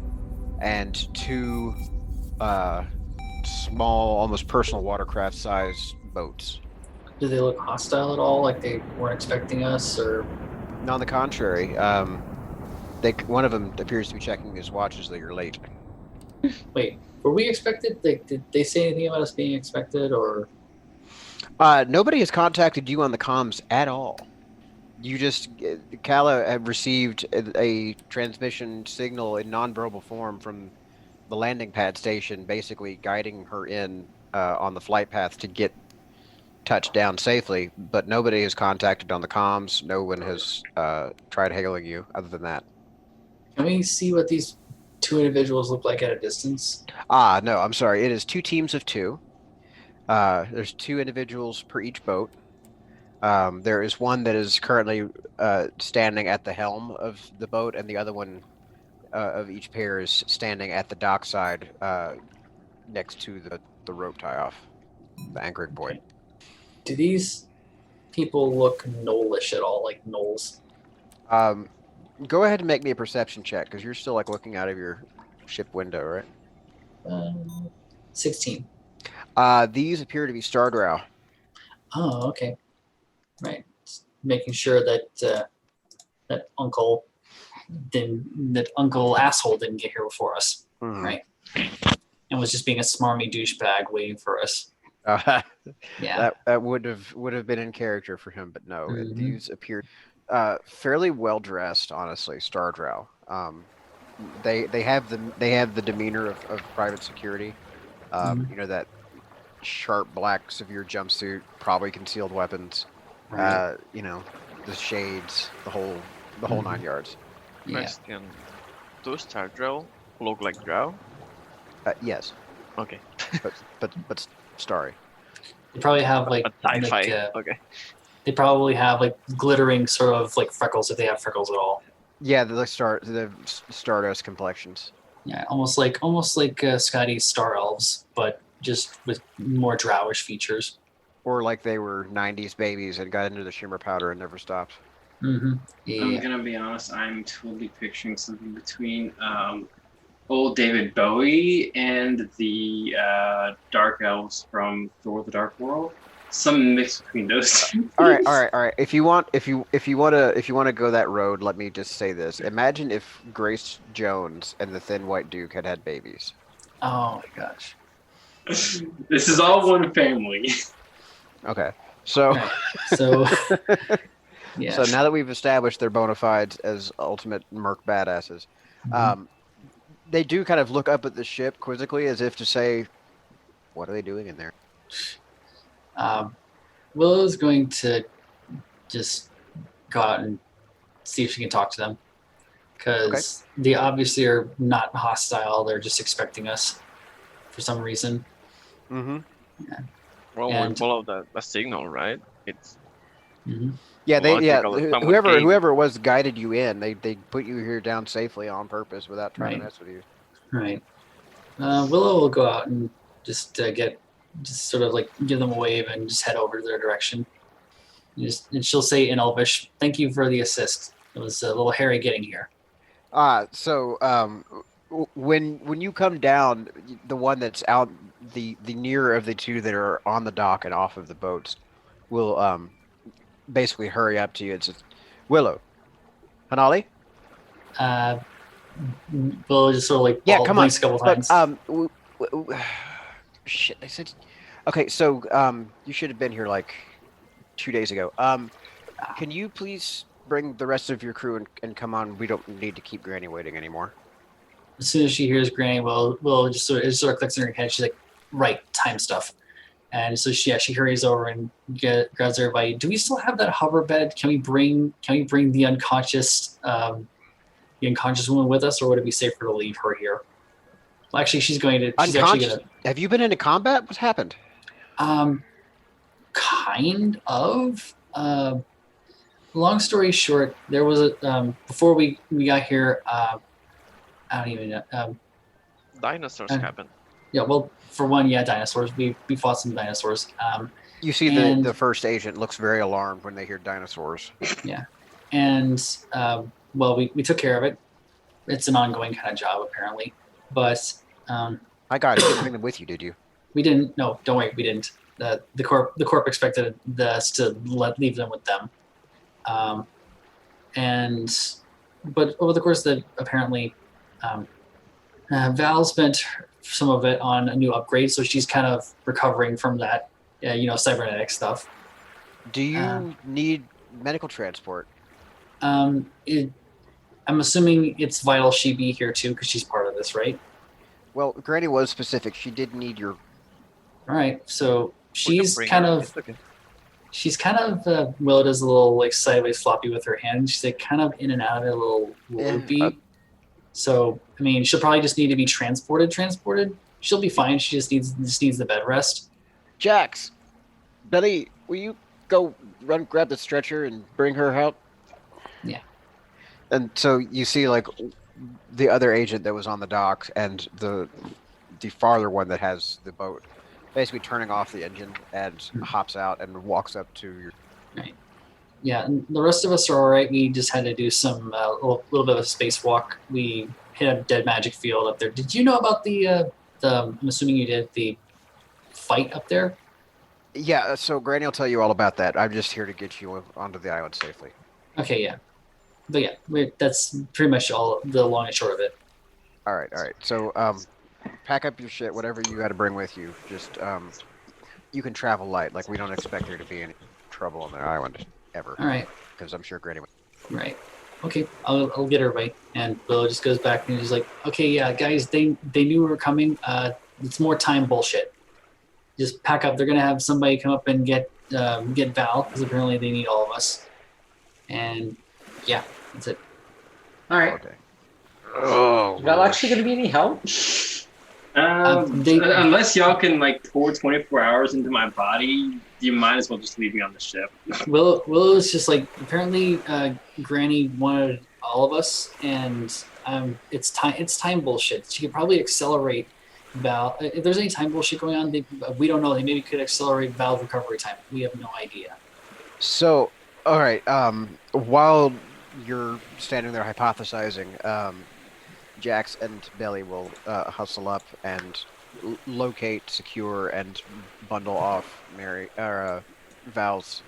and two small, almost personal watercraft-sized boats. Do they look hostile at all? Like they weren't expecting us, or? And on the contrary, one of them appears to be checking his watch as though you're late. Wait, were we expected? Did they say anything about us being expected, or? Nobody has contacted you on the comms at all. You just, Kala had received a transmission signal in non-verbal form from the landing pad station, basically guiding her in on the flight path to get touched down safely, but nobody has contacted on the comms. No one has tried hailing you other than that. Can we see what these two individuals look like at a distance? No, I'm sorry. It is 2 teams of 2. There's 2 individuals per each boat. There is one that is currently standing at the helm of the boat, and the other one of each pair is standing at the dockside next to the rope tie-off, the anchoring point. Do these people look gnollish at all, like gnolls? Go ahead and make me a perception check, because you're still like looking out of your ship window, right? 16. These appear to be star drow. Oh, okay. Right. Just making sure that that Uncle asshole didn't get here before us, right? And was just being a smarmy douchebag waiting for us. Yeah. That would have been in character for him, but no. These appear fairly well dressed, honestly. Star drow. They have the demeanor of private security. You know, that sharp black severe jumpsuit, probably concealed weapons. Right. You know, the shades, the whole 9 yards. Yeah. Question: do Star Drow look like Drow? Yes, Okay. but starry. They probably have like Sci-fi. Okay. they probably have like glittering sort of like freckles if they have freckles at all. Yeah, the stardust complexions. Yeah, almost like Scotty's Star Elves, but just with more drowish features. Or like they were 90s babies and got into the shimmer powder and never stopped. Mm-hmm. I'm Yeah. gonna be honest. I'm totally picturing something between old David Bowie and the Dark Elves from Thor: The Dark World. Some mix between those two. All right. If you want to go that road, let me just say this. Imagine if Grace Jones and the Thin White Duke had babies. Oh my gosh. This is all one family. Okay. So Right. So yeah. so now that we've established their bona fides as ultimate merc badasses, they do kind of look up at the ship quizzically as if to say, what are they doing in there? Willow's going to just go out and see if she can talk to them, because they obviously are not hostile. They're just expecting us for some reason. Mm-hmm. Yeah. Well, And- we followed the signal, right? It's Mm-hmm. Yeah, logical if someone came. whoever it was guided you in. They put you here down safely on purpose without trying to Right. mess with you. Right. Willow will go out and just sort of like give them a wave and just head over to their direction. And she'll say in Elvish, "Thank you for the assist. It was a little hairy getting here." So when you come down, the one that's out, the nearer of the two that are on the dock and off of the boats, will basically hurry up to you and says, "Willow, Hanali." Willow just sort of like Yeah, come on. blinks a couple But, times. shit, they said. Okay, so you should have been here like 2 days ago. Can you please bring the rest of your crew and come on? We don't need to keep Granny waiting anymore. As soon as she hears Granny, Willow just sort of clicks in her head. She's like, "Right, time stuff." And so she hurries over and grabs everybody. Do we still have that hover bed? Can we bring the unconscious woman with us, or would it be safer to leave her here? Well, actually, she's actually Unconscious? gonna Have you been into combat? What's happened? kind of. Long story short, there was a before we got here. I don't even know. Dinosaurs happened. Yeah, well, for one, yeah, dinosaurs. We fought some dinosaurs. You see and- the first agent looks very alarmed when they hear dinosaurs. Yeah, and well, we took care of it. It's an ongoing kind of job apparently, but My God, you didn't bring them with you, did you? we didn't. No, don't worry, we didn't. The corp expected us to leave them with them, but over the course of apparently, Val spent some of it on a new upgrade, so she's kind of recovering from that, cybernetic stuff. Do you need medical transport? I'm assuming it's vital she be here too, because she's part of this, right? Well, Granny was specific. She did need your... All right, so she's Bring kind her. of It's okay. Willow does a little like sideways floppy with her hand. She's like kind of in and out of it, a little loopy. So I mean, she'll probably just need to be transported. She'll be fine. She just needs the bed rest. Jax, Betty, will you go grab the stretcher and bring her out? Yeah. And so you see like the other agent that was on the dock and the farther one that has the boat basically turning off the engine and hops out and walks up to your... Right. Yeah, and the rest of us are all right. We just had to do some little bit of a spacewalk. We hit a dead magic field up there. Did you know about the I'm assuming you did, the fight up there? Yeah, so Granny will tell you all about that. I'm just here to get you onto the island safely. Okay, yeah. But yeah, that's pretty much all the long and short of it. All right. So, pack up your shit, whatever you got to bring with you. Just, you can travel light. Like, we don't expect there to be any trouble on the island, ever. All right. Because I'm sure Granny would. Right. Okay, I'll get everybody. And Willow just goes back and he's like, okay, yeah, guys, they knew we were coming. It's more time bullshit. Just pack up. They're going to have somebody come up and get Val, because apparently they need all of us. And, yeah, that's it. All right. Okay. Oh, Is Val actually going to be any help? Unless y'all can like pour 24 hours into my body, you might as well just leave me on the ship. Willow's just like, apparently Granny wanted all of us, and it's time bullshit. She could probably accelerate Val. If there's any time bullshit going on, we don't know. They maybe could accelerate Val's recovery time. We have no idea. So, all right. While you're standing there hypothesizing, Jax and Belly will hustle up and locate, secure, and bundle off Val's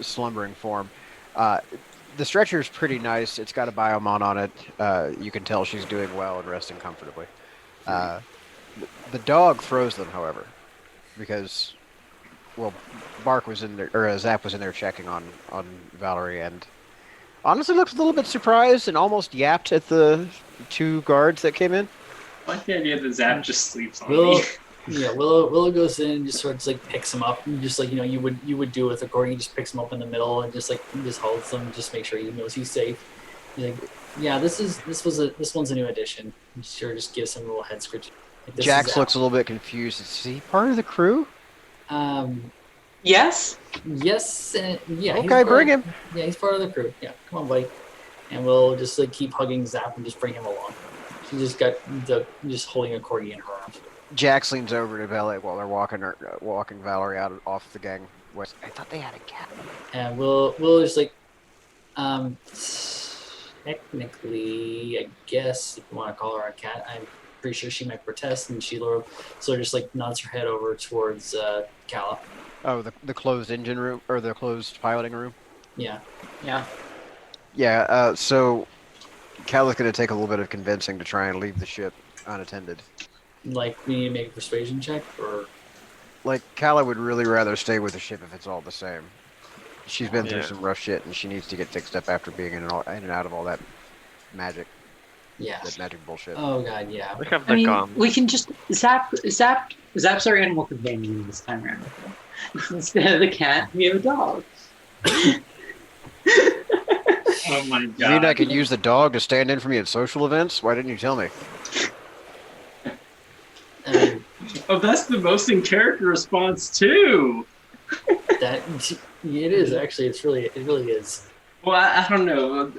slumbering form. The stretcher's pretty nice. It's got a biomon on it. You can tell she's doing well and resting comfortably. The dog throws them, however, because, well, Bark was in there, or Zap was in there checking on Valerie, and honestly looked a little bit surprised and almost yapped at the two guards that came in. I like the idea that Zap just sleeps on Willow, me. yeah, Willow goes in and just sort of like picks him up, and just like you would do with a Gordon. He just picks him up in the middle and just holds him, just make sure he knows he's safe. He's like, yeah, this one's a new addition. And sure, just gives him a little head scratch. Like, Jax looks a little bit confused. Is he part of the crew? Yes. Yes, yeah. Okay, bring him. Yeah, he's part of the crew. Yeah, come on, buddy. And we'll just like keep hugging Zap and just bring him along. She just got just holding a corgi in her arms. Jax leans over to Belly while they're walking Valerie off the gang. I thought they had a cat. And we'll just like, technically, I guess if you want to call her a cat, I'm pretty sure she might protest, and she just like nods her head over towards Calla. Oh, the closed engine room, or the closed piloting room? Yeah. Yeah. Yeah, so Calla's going to take a little bit of convincing to try and leave the ship unattended. Like, we need to make a persuasion check, or... Like, Calla would really rather stay with the ship if it's all the same. She's been through some rough shit, and she needs to get fixed up after being in and out of all that magic. Yeah. That magic bullshit. Oh, God, yeah. We have I the mean, calm. we can just Zap Zap's our animal companion this time around. Instead of the cat, we have a dog. Oh my god. You mean I can use the dog to stand in for me at social events? Why didn't you tell me? I mean, Oh, that's the most in character response too. that it is actually. It really is. Well, I don't know.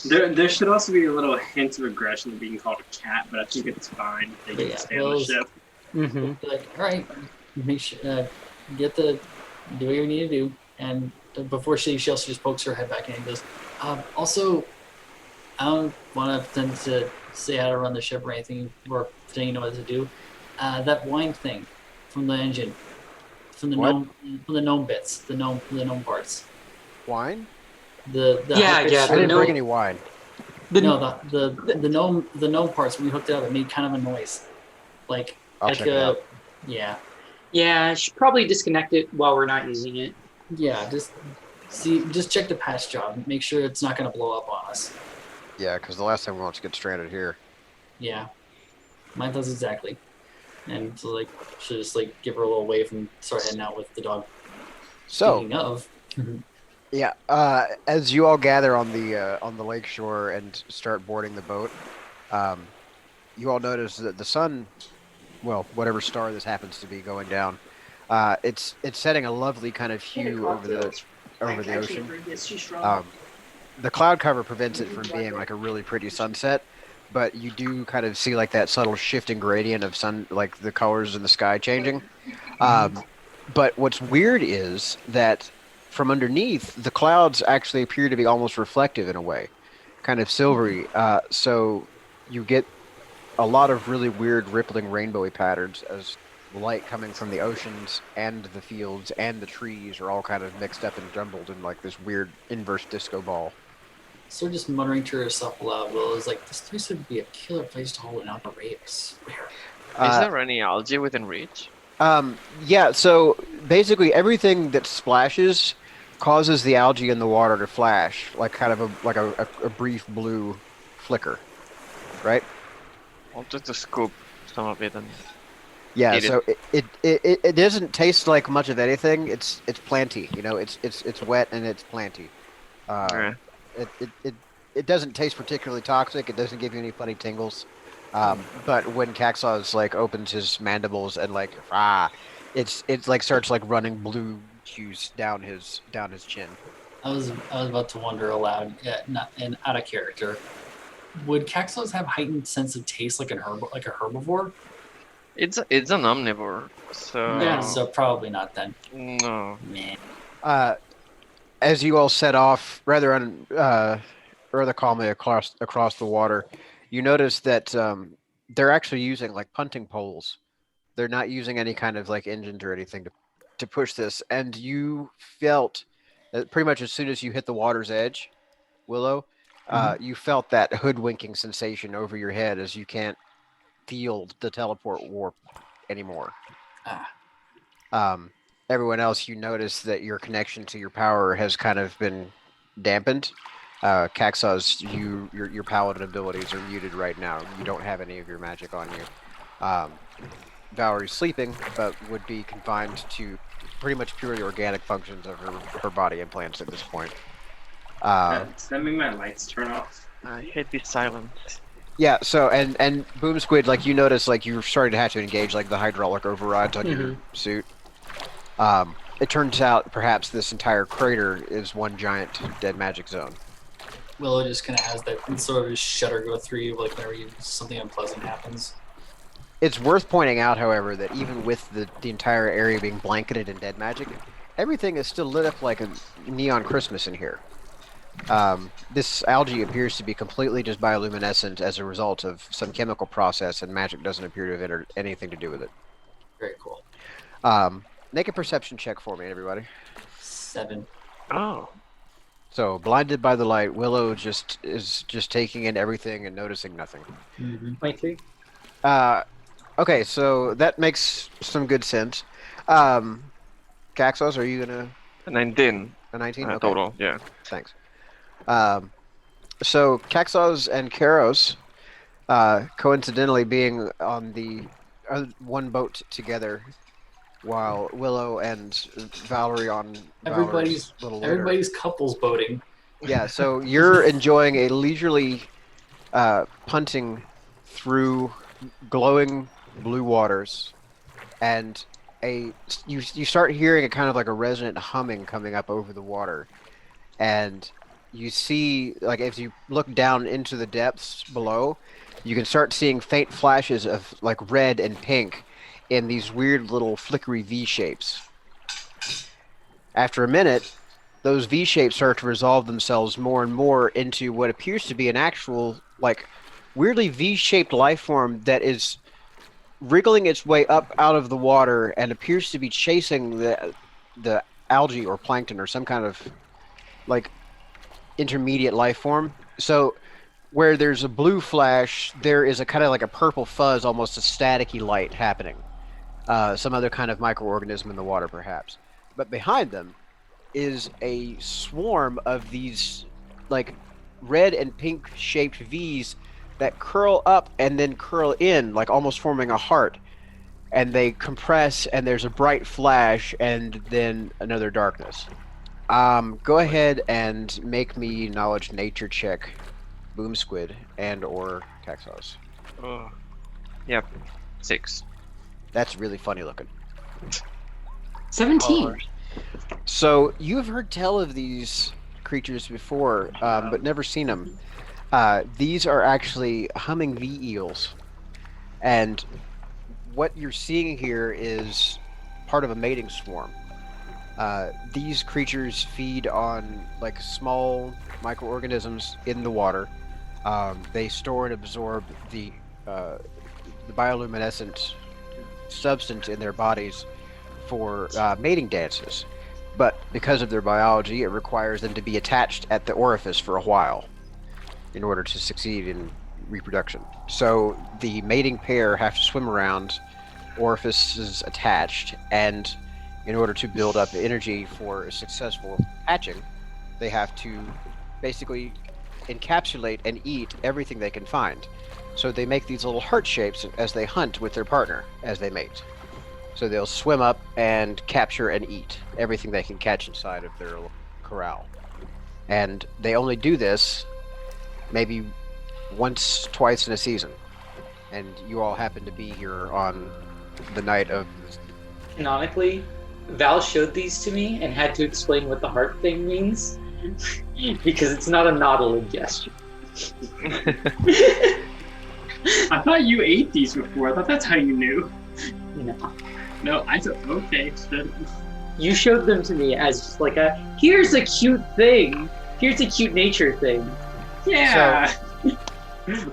There should also be a little hint of aggression of being called a cat, but I think it's fine if they But can yeah, stay on well, the ship. Mm-hmm. Like, all right, make sure do what you need to do, and before she also just pokes her head back in and goes, also, I don't want to pretend to say how to run the ship or anything, or pretend you know what to do. That wine thing from the engine, from the What? gnome bits, the gnome parts. Wine? The Yeah, high-pitched yeah, I the didn't gnome- bring any wine. the gnome parts when we hooked it up, it made kind of a noise, like I'll check it out. yeah, Yeah, I should probably disconnect it while we're not using it. yeah. Just check the patch job, make sure it's not going to blow up on us. Yeah, because the last time we want to get stranded here. Yeah, mine does exactly. And so like, should just like give her a little wave and start heading out with the dog. So, Speaking of, yeah, as you all gather on the lake shore and start boarding the boat, you all notice that the sun, well, whatever star this happens to be going down, it's setting a lovely kind of hue over the ocean. The cloud cover prevents it from being like a really pretty sunset, but you do kind of see like that subtle shifting gradient of sun, like the colors in the sky changing. But what's weird is that from underneath, the clouds actually appear to be almost reflective in a way, kind of silvery. So you get a lot of really weird rippling rainbowy patterns as light coming from the oceans and the fields and the trees are all kind of mixed up and jumbled in like this weird inverse disco ball. so just muttering to herself aloud, Will is like, this place would be a killer place to hold an outbreak, I swear. Is there any algae within reach? Yeah, so basically everything that splashes causes the algae in the water to flash, like kind of a brief blue flicker, right? I'll just scoop some of it and Yeah, Eat it. so it doesn't taste like much of anything. It's planty, you know. It's wet and it's planty. yeah. It doesn't taste particularly toxic. It doesn't give you any funny tingles. But when Caxos like opens his mandibles and like it's like starts like running blue juice down his chin. I was about to wonder aloud, not and out of character. Would Caxos have heightened sense of taste like a herbivore? It's an omnivore, so Yeah, so probably not then. no. Meh. As you all set off rather calmly across the water, you notice that they're actually using like punting poles. They're not using any kind of like engines or anything to push this. And you felt that pretty much as soon as you hit the water's edge, Willow, you felt that hoodwinking sensation over your head as you can't feel the teleport warp anymore. Everyone else, you notice that your connection to your power has kind of been dampened. Caxos, your paladin abilities are muted right now. You don't have any of your magic on you. Valerie's sleeping, but would be confined to pretty much purely organic functions of her body implants at this point. Does that mean my lights turn off? I hate this silence. Yeah, so and Boom Squid, like you notice, like you're starting to have to engage like the hydraulic overrides on your suit. It turns out perhaps this entire crater is one giant dead magic zone. Willow just kind of has that sort of shudder go through you, like whenever something unpleasant happens. It's worth pointing out, however, that even with the entire area being blanketed in dead magic, everything is still lit up like a neon Christmas in here. This algae appears to be completely just bioluminescent as a result of some chemical process, and magic doesn't appear to have anything to do with it. Very cool. Make a perception check for me, everybody. 7. Oh, So, blinded by the light, Willow is just taking in everything and noticing nothing. 23. Okay, so that makes some good sense. Caxos, are you gonna 19 a 19? Okay, total. Yeah. thanks. So Caxos and Karos, coincidentally being on the one boat together, while Willow and Valerie on Everybody's Valerie's little litter. everybody's couples boating. Yeah, so you're enjoying a leisurely punting through glowing blue waters, and you start hearing a kind of like a resonant humming coming up over the water, and you see, like, if you look down into the depths below, you can start seeing faint flashes of like red and pink in these weird little flickery V shapes. After a minute, those V shapes start to resolve themselves more and more into what appears to be an actual, like, weirdly V-shaped life form that is wriggling its way up out of the water and appears to be chasing the algae or plankton or some kind of like intermediate life form. So where there's a blue flash, there is a kind of like a purple fuzz, almost a staticky light happening. Some other kind of microorganism in the water, perhaps. But behind them is a swarm of these like red and pink shaped V's that curl up and then curl in, like almost forming a heart. And they compress, and there's a bright flash, and then another darkness. Go ahead and make me knowledge nature check, Boom Squid and or Caxos. Oh. Yep. 6. That's really funny looking. 17. So you've heard tell of these creatures before, but never seen them. These are actually humming V eels, and what you're seeing here is part of a mating swarm. These creatures feed on like small microorganisms in the water. They store and absorb the bioluminescent substance in their bodies for mating dances. But because of their biology, it requires them to be attached at the orifice for a while in order to succeed in reproduction. So the mating pair have to swim around, orifices attached, and in order to build up energy for a successful hatching, they have to basically encapsulate and eat everything they can find. So they make these little heart shapes as they hunt with their partner as they mate. So they'll swim up and capture and eat everything they can catch inside of their corral. And they only do this maybe once, twice in a season. And you all happen to be here on the night of... Canonically, Val showed these to me and had to explain what the heart thing means. Because it's not a nautilus gesture. I thought you ate these before. I thought that's how you knew. No. No, I thought, okay. You showed them to me as just like here's a cute thing. Here's a cute nature thing. Yeah.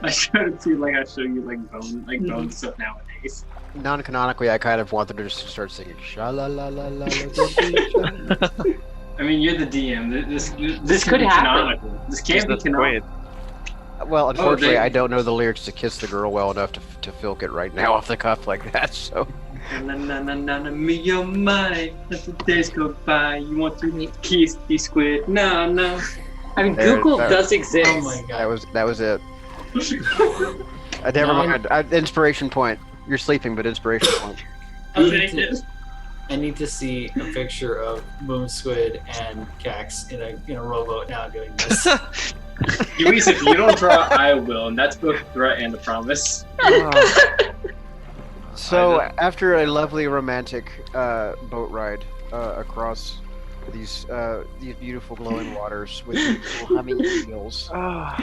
I showed it to you like I show you like bone stuff nowadays. Non-canonically, I kind of wanted to just start singing sha-la-la-la-la. I mean, you're the DM. This could be happen. Canonical. This can't be canonical. Well, unfortunately, they- I don't know the lyrics to Kiss the Girl well enough to filk it right now off the cuff like that, so... Na na na na na me your mind. As the days go by, you want to kiss the squid. No, no. I mean, There- Google that- does exist. Oh my god. That was it. Never mind. Inspiration point. You're sleeping, but inspiration point. I'll take it. I need to see a picture of Boom Squid and Cax in a rowboat now doing this. Luis, if you don't draw, I will, and that's both a threat and a promise. So, after a lovely romantic boat ride across these beautiful glowing waters with beautiful humming eels. I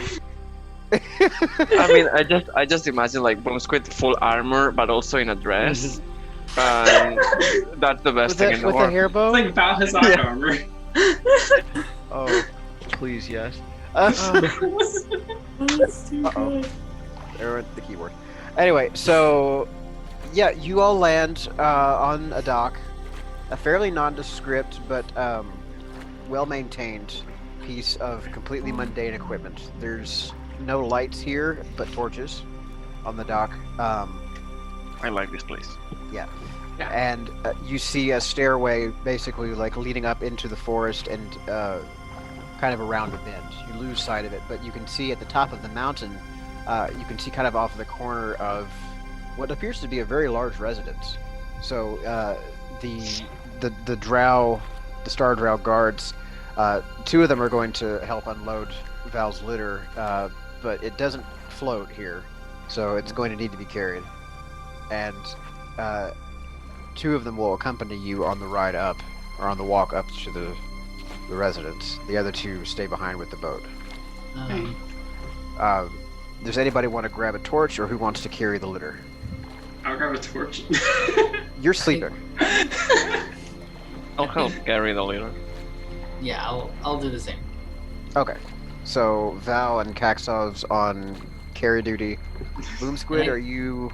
mean, I just imagine like Boom Squid full armor, but also in a dress. And that's the best thing in the with a world. hair bow? It's like Balthazar Yeah. armor. Oh, please, yes. That's too Uh-oh. There went the keyboard. Anyway, so yeah, you all land on a dock, a fairly nondescript but well-maintained piece of completely mundane equipment. There's no lights here, but torches on the dock. I like this place. Yeah. And you see a stairway basically like leading up into the forest and kind of around a bend. You lose sight of it, but you can see at the top of the mountain, you can see kind of off the corner of what appears to be a very large residence. So the drow, the star drow guards, two of them are going to help unload Val's litter, but it doesn't float here, so it's going to need to be carried. And two of them will accompany you on the ride up, or on the walk up to the residence. The other two stay behind with the boat. Does anybody want to grab a torch, or who wants to carry the litter? I'll grab a torch. You're sleeping. I'll help carry the litter. Yeah, I'll do the same. Okay. So Val and Kaxov's on carry duty. Boom Squid, are you?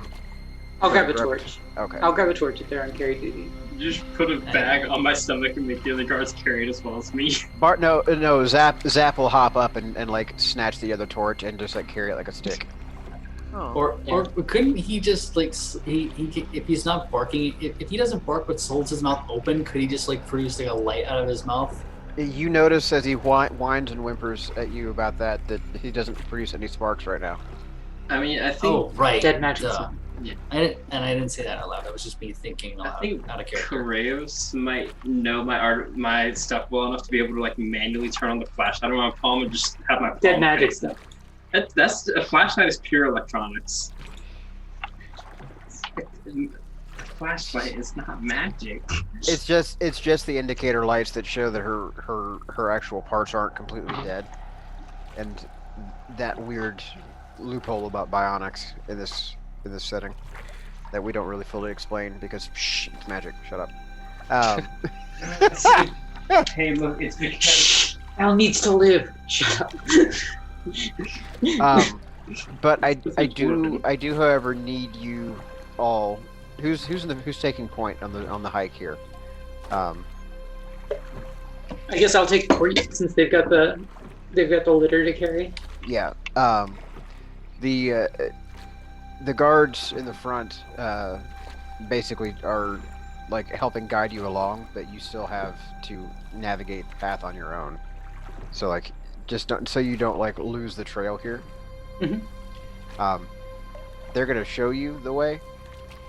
I'll grab a torch. Okay. I'll grab a torch if they're on carry duty. Just put a bag on my stomach and make the other guards carry it as well as me. Bart, no. Zap will hop up and like snatch the other torch and just like carry it like a stick. Oh. Or couldn't he just like if he's not barking, if he doesn't bark but holds his mouth open, could he just like produce like a light out of his mouth? You notice as he whines and whimpers at you about that he doesn't produce any sparks right now. I mean, I think. Oh right, Dead magic. Yeah. I didn't say that out loud. That was just me thinking I think out of character. Kratos might know my stuff well enough to be able to like manually turn on the flashlight on my palm and just have my palm Dead magic fixed. stuff. That's a flashlight is pure electronics. The flashlight is not magic. It's just the indicator lights that show that her actual parts aren't completely dead, and that weird loophole about bionics in this setting that we don't really fully explain because it's magic. Shut up. Hey, look, it's because Al needs to live. Shut up. But I do, however, need you all. Who's taking point on the hike here? I guess I'll take point since they've got the litter to carry. Yeah. The guards in the front basically are like helping guide you along, but you still have to navigate the path on your own. So like, just don't, so you don't like lose the trail here. Mm-hmm. They're gonna show you the way,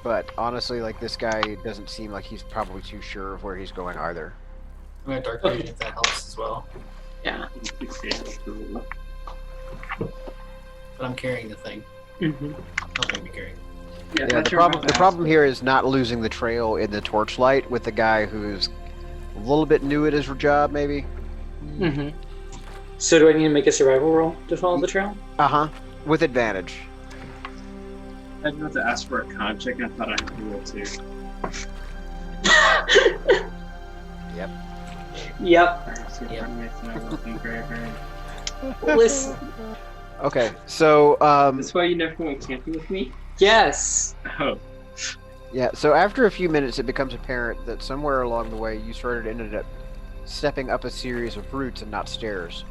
but honestly, like this guy doesn't seem like he's probably too sure of where he's going either. I'm gonna dark vision if that helps as well. Yeah. But I'm carrying the thing. Mm-hmm. Helping me carry. yeah, Yeah, the problem here is not losing the trail in the torchlight with the guy who's a little bit new at his job, maybe. Mm-hmm. So do I need to make a survival roll to follow the trail? With advantage. I didn't have to ask for a con check, and I thought I had to roll too. Yep. Listen. Okay, so That's why you never went camping with me? Yes. Oh. yeah, so after a few minutes, it becomes apparent that somewhere along the way, you ended up stepping up a series of roots and not stairs.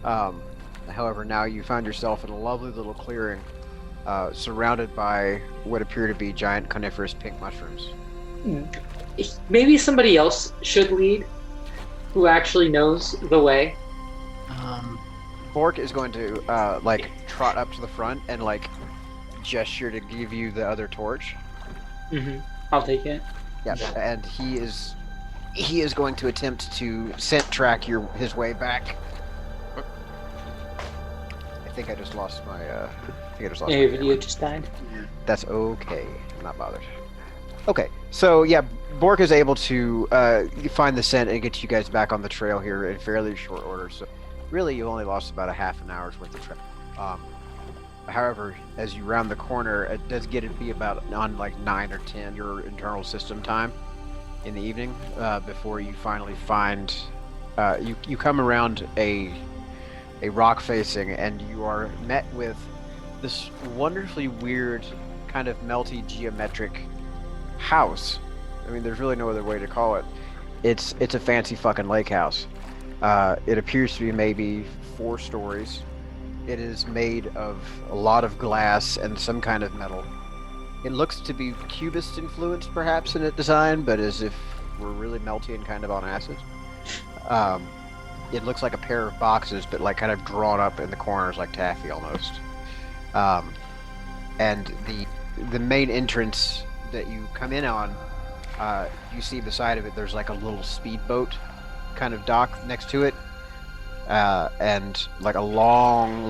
However, now you found yourself in a lovely little clearing, surrounded by what appear to be giant coniferous pink mushrooms. Maybe somebody else should lead, who actually knows the way. Bork is going to like trot up to the front and like gesture to give you the other torch. Mm-hmm. I'll take it. Yeah, and he is going to attempt to scent track his way back. I think I just lost my. Your my video camera. just died. That's okay. I'm not bothered. Okay, so yeah, Bork is able to find the scent and get you guys back on the trail here in fairly short order. So really, you only lost about a half an hour's worth of travel. However, as you round the corner, it does get to be about on like 9 or 10 your internal system time in the evening before you finally find you come around a rock facing, and you are met with this wonderfully weird kind of melty geometric house. I mean, there's really no other way to call it. It's a fancy fucking lake house. It appears to be maybe 4 stories. It is made of a lot of glass and some kind of metal. It looks to be Cubist influenced perhaps in its design, but as if we're really melty and kind of on acid. It looks like a pair of boxes, but like kind of drawn up in the corners like taffy almost. And the main entrance that you come in on, you see beside of it there's like a little speedboat kind of dock next to it, and like a long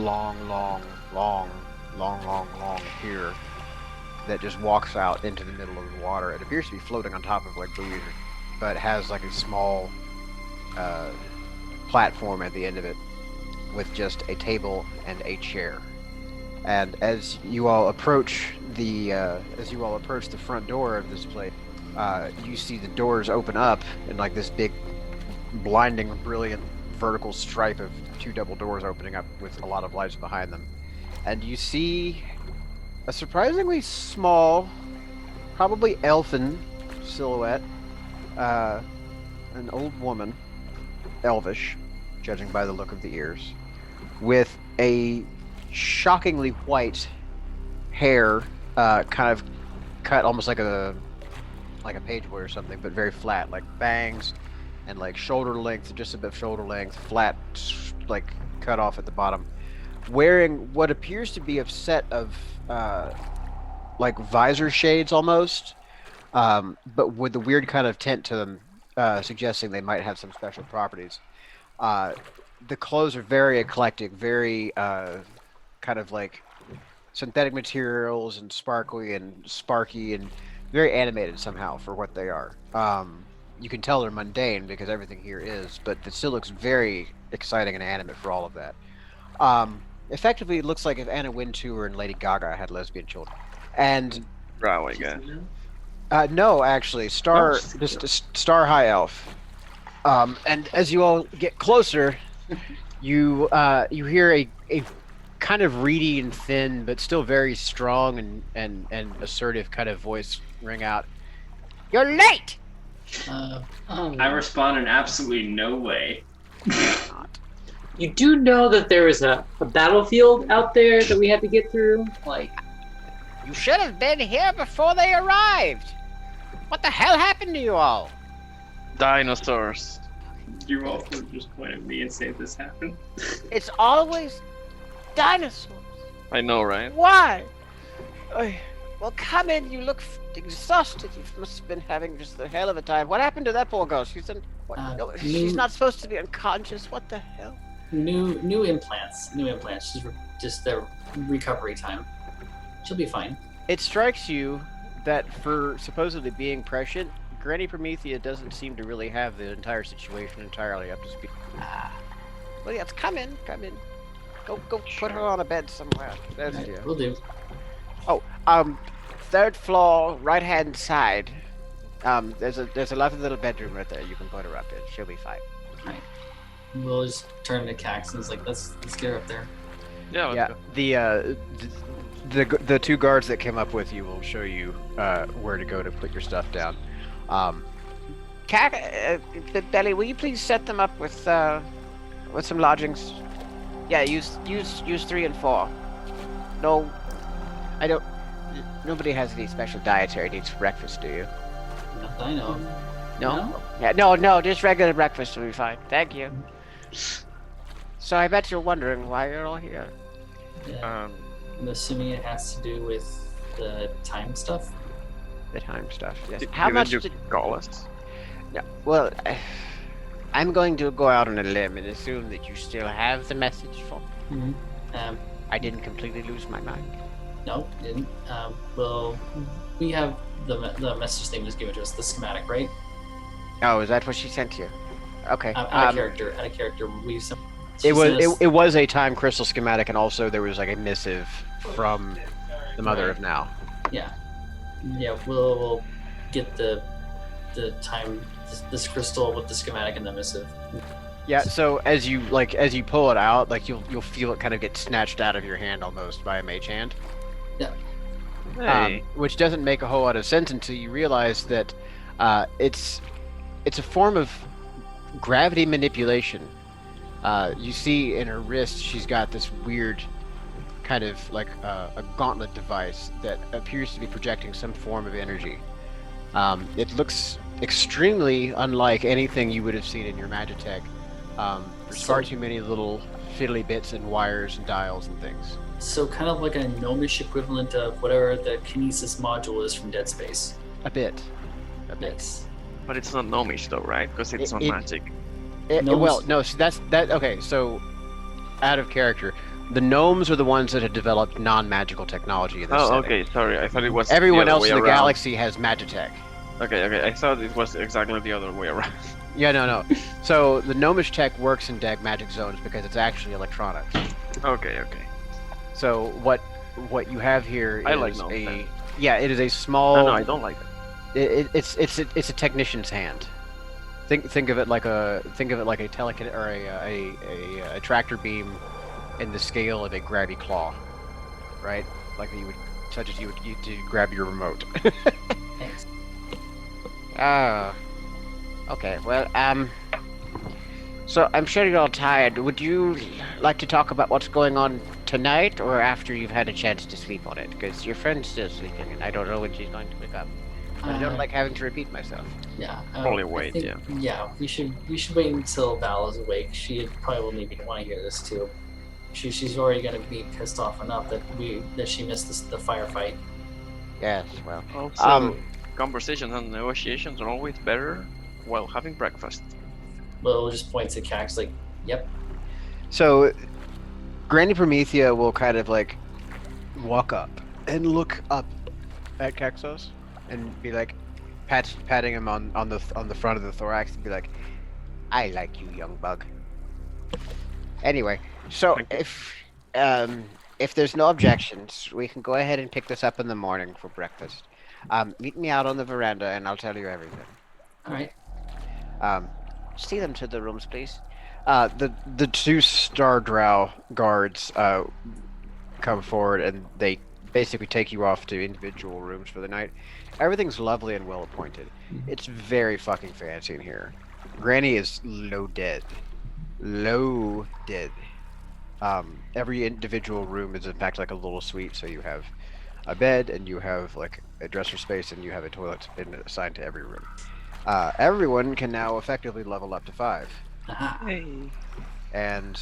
pier that just walks out into the middle of the water. It appears to be floating on top of like buoys, but has like a small platform at the end of it with just a table and a chair. And as you all approach the front door of this place, you see the doors open up and like this big, blinding, brilliant vertical stripe of two double doors opening up with a lot of lights behind them. And you see a surprisingly small, probably elfin silhouette, an old woman, elvish, judging by the look of the ears, with a shockingly white hair, kind of cut almost like a page boy or something, but very flat, like bangs and like shoulder length, just above shoulder length, flat, like cut off at the bottom, wearing what appears to be a set of like visor shades almost, but with a weird kind of tint to them, suggesting they might have some special properties. The clothes are very eclectic, very kind of like synthetic materials and sparkly and sparky and very animated somehow for what they are. You can tell they're mundane because everything here is, but it still looks very exciting and animate for all of that. Effectively, it looks like if Anna Wintour and Lady Gaga had lesbian children. And Brow, I guess. no, actually, Star High Elf. And as you all get closer, you hear a kind of reedy and thin, but still very strong and assertive kind of voice ring out. You're late! I respond in absolutely no way. You do know that there is a battlefield out there that we had to get through? Like, You should have been here before they arrived. What the hell happened to you all? Dinosaurs. You also just point at me and say this happened. It's always dinosaurs. I know, right? Why? Well, come in. You look exhausted. You must have been having just the hell of a time. What happened to that poor girl? She's in. What? No, she's not supposed to be unconscious. What the hell? New implants. Just their recovery time. She'll be fine. It strikes you that for supposedly being prescient, Granny Promethia doesn't seem to really have the entire situation entirely up to speed. Well, yes, come in. Go put her on a bed somewhere. There's Right, you. we'll do. Oh, third floor, right-hand side. There's a lovely little bedroom right there. You can put her up in. She'll be fine. Right. We'll just turn to Cax and it's like, let's get her up there. Yeah. Let's Yeah, go. the two guards that came up with you will show you where to go to put your stuff down. Belly, will you please set them up with some lodgings? Yeah, use 3 and 4. No, I don't. Nobody has any special dietary needs for breakfast, do you? Not that I know of. No? Yeah, no, just regular breakfast will be fine. Thank you. So I bet you're wondering why you're all here. Yeah. I'm assuming it has to do with the time stuff. The time stuff. Yes. How much did you call us? No, well, I'm going to go out on a limb and assume that you still have the message for me. Mm-hmm. I didn't completely lose my mind. No, didn't. Well, we have the message thing was given to us, the schematic, right? Oh, is that what she sent you? Okay. Out of character. We some. It was a time crystal schematic, and also there was like a missive from the Mother of Now. Yeah. Yeah. We'll get the time this crystal with the schematic and the missive. Yeah. So as you pull it out, like you'll feel it kind of get snatched out of your hand almost by a mage hand. Yeah. Hey. Which doesn't make a whole lot of sense until you realize that it's a form of gravity manipulation. You see in her wrist, she's got this weird kind of like a gauntlet device that appears to be projecting some form of energy. It looks extremely unlike anything you would have seen in your Magitech. There's far too many little fiddly bits and wires and dials and things. So kind of like a gnomish equivalent of whatever the kinesis module is from Dead Space. A bit. Nice. But it's not gnomish though, right? Because it's not It- magic. Well, Gnomes- no, so that's that. Okay, so out of character, the gnomes are the ones that have developed non-magical technology in this Oh, setting. okay. Sorry, I thought it was. Everyone the other else way in the around. galaxy has magitech. Okay. I thought it was exactly the other way around. Yeah, no. So the gnomish tech works in magic zones because it's actually electronics. Okay. So what you have here is I like gnomes, then. it is a small. No, I don't like it. It's a technician's hand. Think of it like a telekin or a tractor beam in the scale of a grabby claw, right? Like you would, such as you would use to grab your remote. Thanks. Oh. Okay. Well, so I'm sure you're all tired. Would you like to talk about what's going on tonight, or after you've had a chance to sleep on it? Because your friend's still sleeping, and I don't know when she's going to wake up. I don't like having to repeat myself. Yeah. Probably I wait, think- yeah. Yeah, we should wait until Val is awake. She probably wouldn't even want to hear this too. She's already gonna be pissed off enough that she missed the firefight. Yes. Well. Also, conversations and negotiations are always better while having breakfast. Will just points at Cax like, "Yep." So, Granny Promethia will kind of like walk up and look up at Kexos and be like, patting him on the front of the thorax and be like, "I like you, young bug." Anyway, so Thank if there's no objections, we can go ahead and pick this up in the morning for breakfast. Meet me out on the veranda and I'll tell you everything. All right. See them to the rooms, please. The two Star Drow guards come forward and they basically take you off to individual rooms for the night. Everything's lovely and well appointed. It's very fucking fancy in here. Granny is low dead. Every individual room is in fact like a little suite, so you have a bed and you have like a dresser space and you have a toilet assigned to every room. Everyone can now effectively level up to 5. Aha. And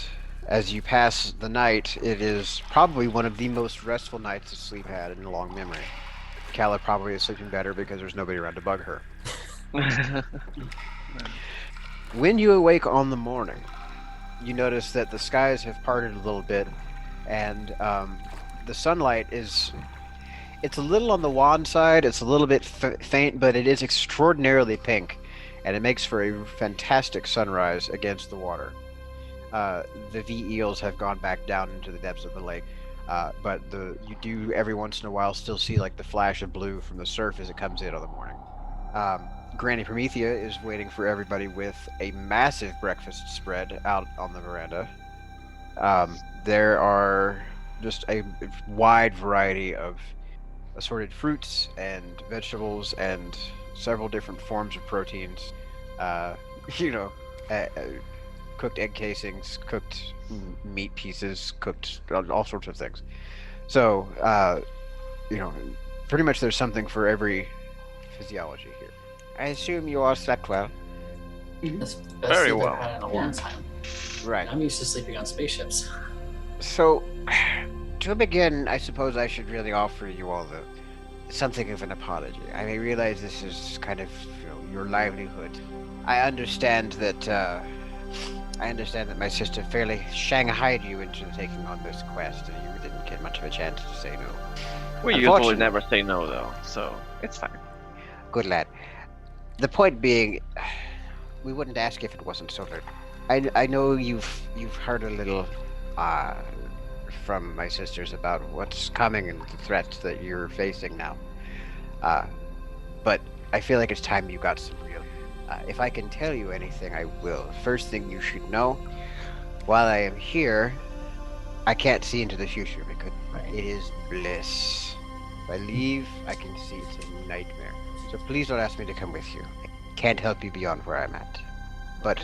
as you pass the night, it is probably one of the most restful nights of sleep had in a long memory. Kala probably is sleeping better because there's nobody around to bug her. When you awake on the morning, you notice that the skies have parted a little bit, and the sunlight it's a little on the wan side, it's a little bit faint, but it is extraordinarily pink, and it makes for a fantastic sunrise against the water. The V eels have gone back down into the depths of the lake, but you do every once in a while still see like the flash of blue from the surf as it comes in on the morning. Granny Promethia is waiting for everybody with a massive breakfast spread out on the veranda. There are just a wide variety of assorted fruits and vegetables and several different forms of proteins. Cooked egg casings, cooked meat pieces, cooked all sorts of things. So, pretty much there's something for every physiology here. I assume you all slept well. That's the best Very sleep well. I've had in a long time. Right. I'm used to sleeping on spaceships. So, to begin, I suppose I should really offer you all something of an apology. I may realize this is kind of your livelihood. I understand that my sister fairly shanghaied you into taking on this quest, and you didn't get much of a chance to say no. We usually Unfortunately- never say no, though, so it's fine. Good lad. The point being, we wouldn't ask if it wasn't so. I know you've heard a little from my sisters about what's coming and the threats that you're facing now. But I feel like it's time you got some real. If I can tell you anything, I will. First thing you should know, while I am here, I can't see into the future because it is bliss. If I leave, I can see it's a nightmare. So please don't ask me to come with you. I can't help you beyond where I'm at. But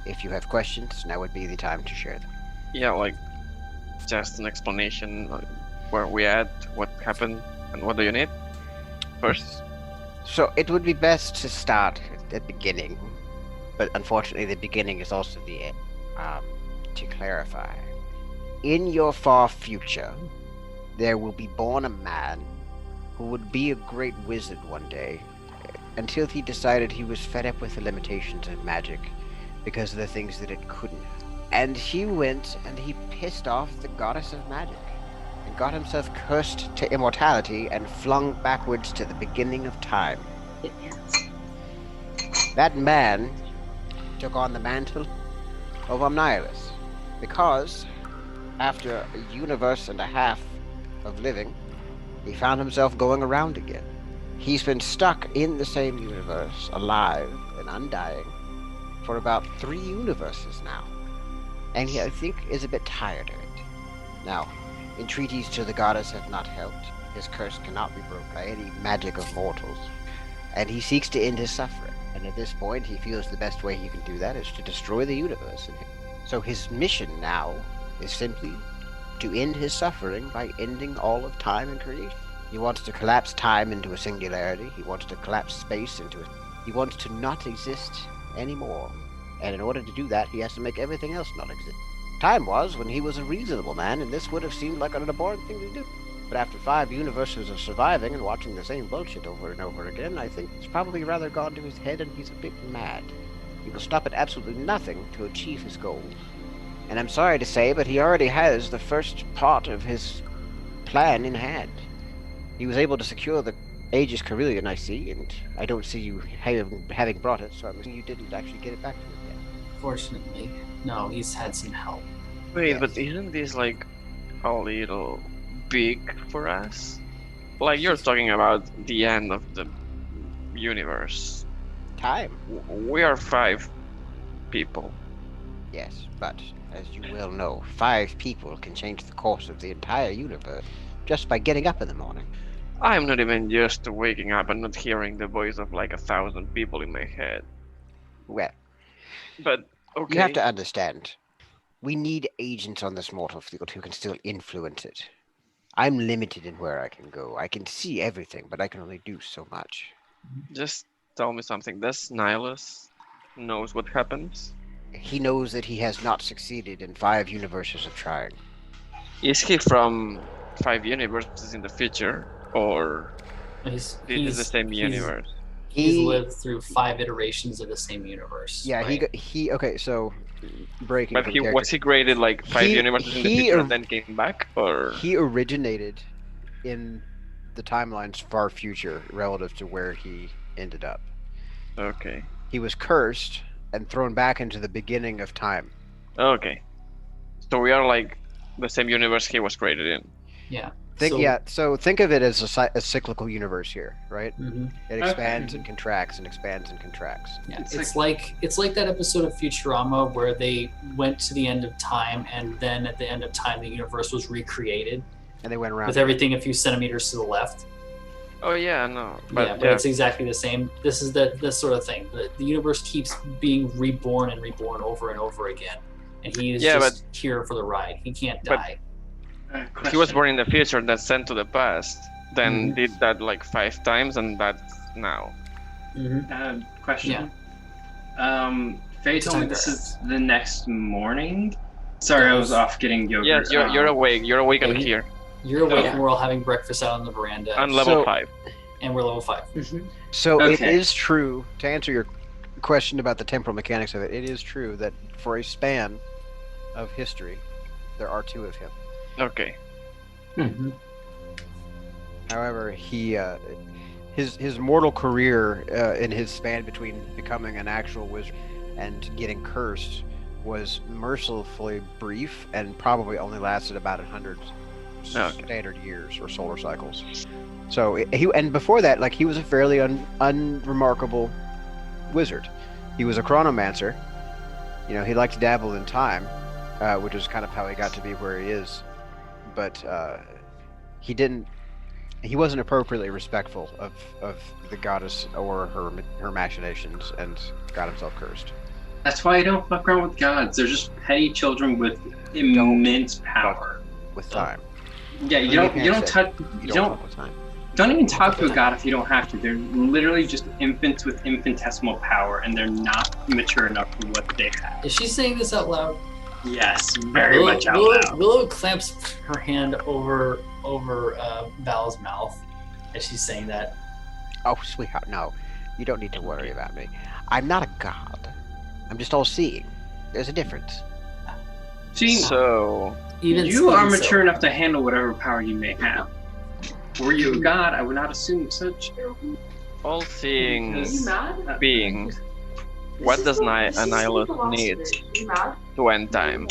if you have questions, now would be the time to share them. Yeah, like just an explanation where we at, what happened, and what do you need first. So it would be best to start at the beginning, but unfortunately the beginning is also the end. To clarify, in your far future, there will be born a man who would be a great wizard one day, until he decided he was fed up with the limitations of magic because of the things that it couldn't. And he went and he pissed off the goddess of magic and got himself cursed to immortality and flung backwards to the beginning of time. That man took on the mantle of Omnihilus because, after a universe and a half of living, he found himself going around again. He's been stuck in the same universe, alive and undying, for about 3 universes now. And he, I think, is a bit tired of it. Now, entreaties to the goddess have not helped. His curse cannot be broken by any magic of mortals. And he seeks to end his suffering. And at this point, he feels the best way he can do that is to destroy the universe. So his mission now is simply to end his suffering by ending all of time and creation. He wants to collapse time into a singularity. He wants to collapse space into a... He wants to not exist anymore. And in order to do that, he has to make everything else not exist. Time was when he was a reasonable man, and this would have seemed like an abhorrent thing to do. But after 5 universes of surviving and watching the same bullshit over and over again, I think it's probably rather gone to his head and he's a bit mad. He will stop at absolutely nothing to achieve his goals. And I'm sorry to say, but he already has the first part of his plan in hand. He was able to secure the Aegis Carillion, I see, and I don't see you having brought it, so I'm assuming you didn't actually get it back to him yet. Fortunately, no, he's had some help. Wait, Yes. but isn't this like a little big for us? Like you're talking about the end of the universe. Time? We are 5 people. Yes, but as you well know, 5 people can change the course of the entire universe just by getting up in the morning. I'm not even used to waking up and not hearing the voice of like 1,000 people in my head. Well, But okay. you have to understand, we need agents on this mortal field who can still influence it. I'm limited in where I can go. I can see everything, but I can only do so much. Just tell me something. Does Nihilus knows what happens? He knows that he has not succeeded in 5 universes of trying. Is he from 5 universes in the future, or He's this is the same universe? He's lived through 5 iterations of the same universe. Yeah, right? okay, so breaking But from he character. was he graded like 5 He- universes in the he future or- and then came back, or He originated in the timeline's far future relative to where he ended up. okay, He was cursed and thrown back into the beginning of time. okay. So we are like the same universe he was created in. Yeah. So think of it as a cyclical universe here, right? Hmm. It expands and contracts and expands and contracts. Yeah. It's It's like that episode of Futurama where they went to the end of time, and then at the end of time, the universe was recreated And they went around. with everything a few centimeters to the left. Oh yeah, no, But but it's exactly the same. This is this sort of thing. The universe keeps being reborn and reborn over and over again, and he is Yeah, just here for the ride. He can't but- die. he was born in the future and then sent to the past. Then Mhm. did that like 5 times, and that's now. Hmm. Question. Faye It's told me time this for is the next morning. Sorry, I was off getting yogurt. Yes, you're awake. You're awake and Yeah, here You're awake, Yeah. and we're all having breakfast out on the veranda, on level So- 5. and we're level 5. So it Okay. is true, to answer your question about the temporal mechanics of it, it is true that for a span of history, there are 2 of him. Okay. Mm-hmm. However, his mortal career in his span between becoming an actual wizard and getting cursed was mercifully brief and probably only lasted about 100 Okay. standard years or solar cycles. So and before that, like, he was a fairly unremarkable wizard. He was a chronomancer. You know, he liked to dabble in time, which is kind of how he got to be where he is. But he wasn't appropriately respectful of the goddess or her machinations, and got himself cursed. That's why I don't fuck around with gods. They're just petty children with immense power. With time. Yeah, you don't touch. You You don't. fuck with time. Don't even talk to a god if you don't have to. They're literally just infants with infinitesimal power, and they're not mature enough for what they have. Is she saying this out loud? Yes, very much out loud. Willow clamps her hand over Val's mouth as she's saying that. Oh, sweetheart, no. You don't need to worry about me. I'm not a god. I'm just all-seeing. There's a difference. See, So, you are mature enough to handle whatever power you may have. Were you a god, I would not assume such. all-seeing being, what does Nihilus need to end time?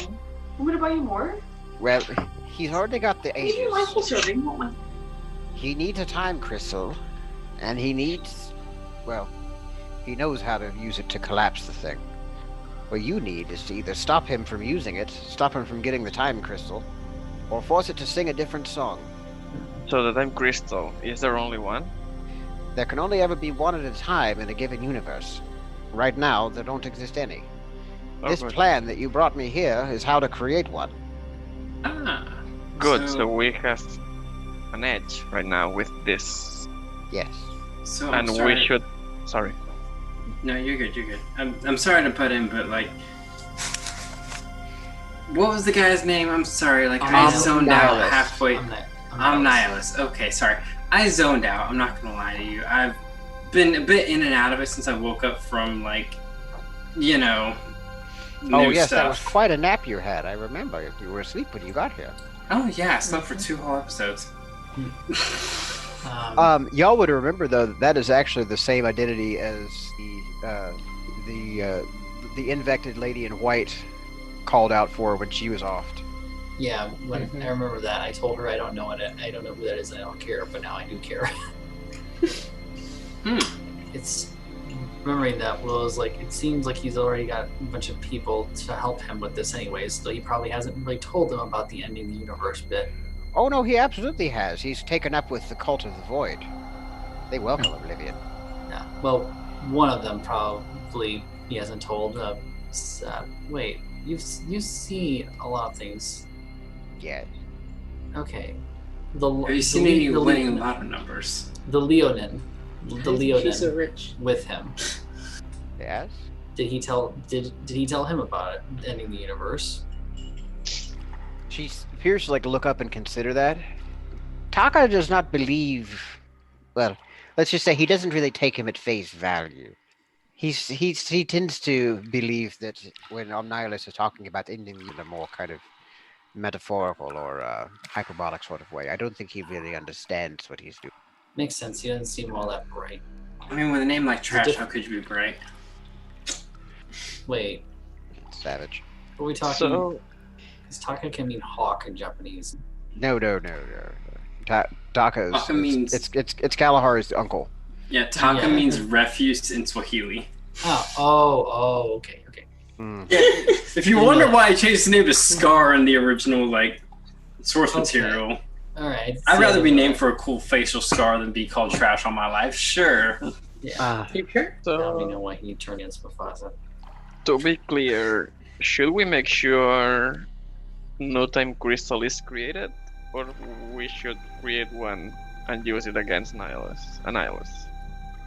I'm gonna buy you more. Well, he's already got the Maybe you like ages. full serving. Won't mind. He needs a time crystal, and he needs... Well, he knows how to use it to collapse the thing. What you need is to either stop him from using it, stop him from getting the time crystal, or force it to sing a different song. So the time crystal, is there only one? There can only ever be one at a time in a given universe. Right now, there don't exist any. This Okay. plan that you brought me here is how to create one. Ah. Good, so we have an edge right now with this. Yes. So And sorry. we should... Sorry. No, you're good. You're good. I'm sorry to put in, but like, what was the guy's name? I'm sorry. Like, I zoned out Nihilus. halfway. I'm Nihilus. Okay, sorry. I zoned out. I'm not gonna lie to you. I've been a bit in and out of it since I woke up from like, you know. Oh, new yes, that stuff. was quite a nap you had. I remember. You were asleep when you got here. Oh yeah, I slept for 2 whole episodes. Y'all would remember, though, that is actually the same identity as the infected lady in white called out for when she was offed. Yeah, when I remember that, I told her I don't know it. I don't know who that is. And I don't care, but now I do care. It's remembering that Willow's like, it seems like he's already got a bunch of people to help him with this, anyways. So he probably hasn't really told them about the ending the universe bit. Oh, no, he absolutely has. He's taken up with the Cult of the Void. They welcome Oblivion. Yeah. Well, one of them probably he hasn't told. Wait, you see a lot of things. Yes. Okay. Have you seen any winning lotto numbers? The Leonin. The She's so Leonin rich. with him. Yes? Did he tell him about it ending the universe? She appears to look up and consider that. Taka does not believe... Well, let's just say he doesn't really take him at face value. He tends to believe that when Omnihilus is talking about ending in a more kind of metaphorical or hyperbolic sort of way, I don't think he really understands what he's doing. Makes sense. He doesn't seem all that bright. I mean, with a name like Trash, diff- how could you be bright? Wait, Savage. are we talking? So, Because Taka can mean hawk in Japanese. No. Taka is... Taka means- It's Kalahar's uncle. Yeah, Taka Yeah. means refuse in Swahili. Okay. Mm. Yeah, if you wonder why I changed the name to Scar in the original source Okay. material, All right. I'd rather be named for a cool facial scar than be called Trash all my life. Sure. Yeah. You sure? Now we so know why he turned against Mufasa. to be clear, should we make sure no time crystal is created, or we should create one and use it against Nihilus?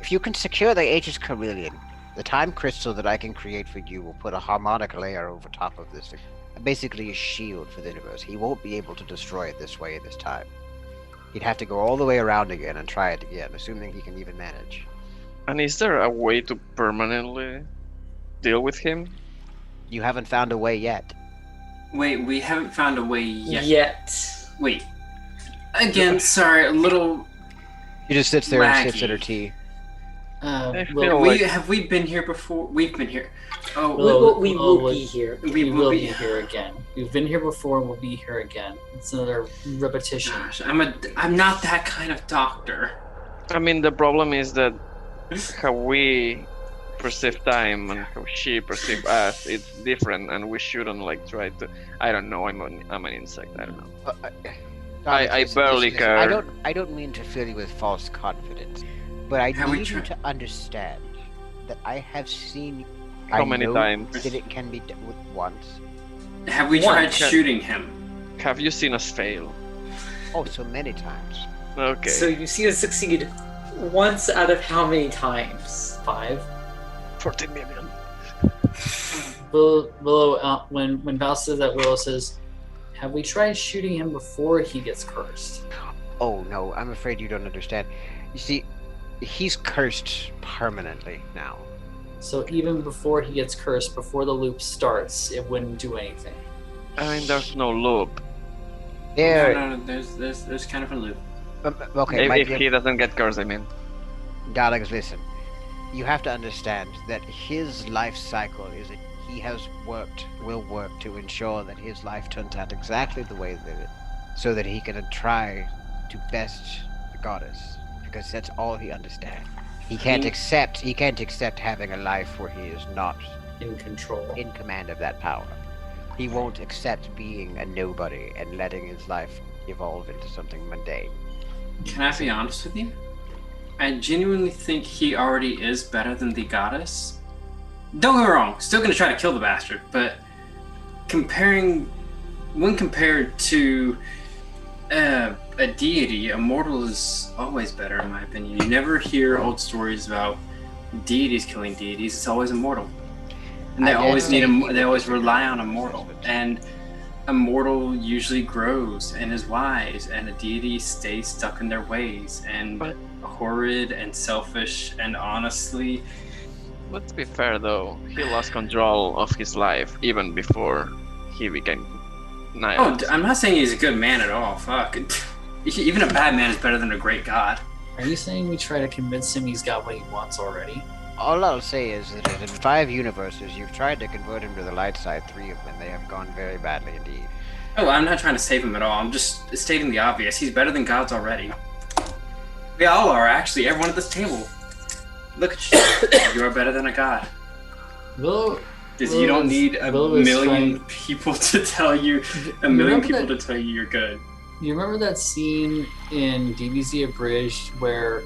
If you can secure the Aegis Chameleon, the time crystal that I can create for you will put a harmonic layer over top of this. Basically a shield for the universe. He won't be able to destroy it this way this time. He'd have to go all the way around again and try it again, assuming he can even manage. And is there a way to permanently deal with him? You haven't found a way yet. Wait, we haven't found a way yet. Yet. Wait. Again, sorry, a little. She just sits there and sips Laggy. at her tea. I Will, feel Have we been here before? We've been here. Oh, We will be here. we will be here again. We've been here before and we'll be here again. It's another repetition. gosh, I'm not that kind of doctor. I mean, the problem is that how we perceive time and how she perceives us, it's different, and we shouldn't try to. I don't know. I'm an insect. I don't know. I barely care. I don't mean to fill you with false confidence, but I Have we need you tried- to understand that I have seen. How I many know times? that it can be done with once. Have we One. tried shooting him? Have you seen us fail? Oh, so many times. Okay. So you see us succeed once out of how many times? 5. 14 million. Willow, when Val says that, Willow says, "Have we tried shooting him before he gets cursed?" Oh no, I'm afraid you don't understand. You see, he's cursed permanently now. So even before he gets cursed, before the loop starts, it wouldn't do anything. I mean, there's no loop. There. No, there's kind of a loop. Okay, If he doesn't get cursed, I mean. darlings, listen. You have to understand that his life cycle is that he will work to ensure that his life turns out exactly the way that it, so that he can try to best the goddess, because that's all he understands. He can't accept having a life where he is not In control. in command of that power. He won't accept being a nobody and letting his life evolve into something mundane. Can I be honest with you? I genuinely think he already is better than the goddess. Don't get me wrong, still gonna try to kill the bastard, but when compared to a deity, a mortal is always better in my opinion. You never hear old stories about deities killing deities, it's always a mortal. And they always rely on a mortal. And a mortal usually grows and is wise, and a deity stays stuck in their ways and horrid and selfish, and honestly, Let's be fair though, he lost control of his life even before he became Nihilist. I'm not saying he's a good man at all. Fuck. Even a bad man is better than a great god. Are you saying we try to convince him he's got what he wants already? All I'll say is that in 5 universes, you've tried to convert him to the light side 3 of them, and they have gone very badly indeed. Oh, I'm not trying to save him at all. I'm just stating the obvious. He's better than gods already. We all are, actually. Everyone at this table. Look at you. You are better than a god. Willow, Because you don't need a Willow is million trying- people to tell you, to tell you you're good. You remember that scene in DBZ Abridged where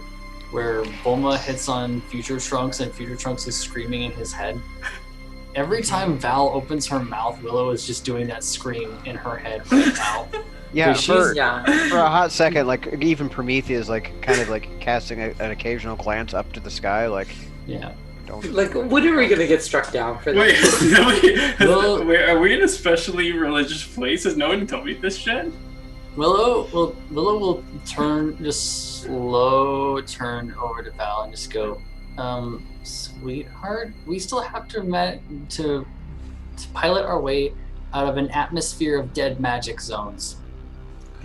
Bulma hits on Future Trunks and Future Trunks is screaming in his head? Every time Val opens her mouth, Willow is just doing that scream in her head right now. Yeah, She's- for a hot second, like even Promethea is like kind of like casting an occasional glance up to the sky, like Yeah. don't. Like, when are we gonna get struck down for that? Wait, are we in a specially religious place? Has no one told me this shit? Willow will just slow turn over to Val and just go, sweetheart, we still have to pilot our way out of an atmosphere of dead magic zones.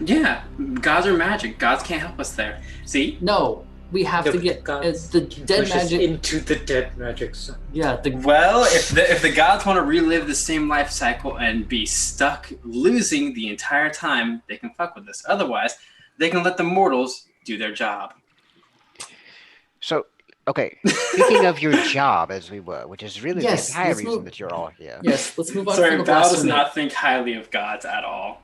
Yeah, gods are magic. Gods can't help us there. See? No, we have to get the dead magic into the dead magic zone. Yeah, Well, if the gods want to relive the same life cycle and be stuck losing the entire time, they can fuck with us. Otherwise, they can let the mortals do their job. So, okay, speaking of your job, as we were, which is really Yes, the entire let's reason move- that you're all here. Yes, let's move on Sorry, from the Val does blasphemy. not think highly of gods at all.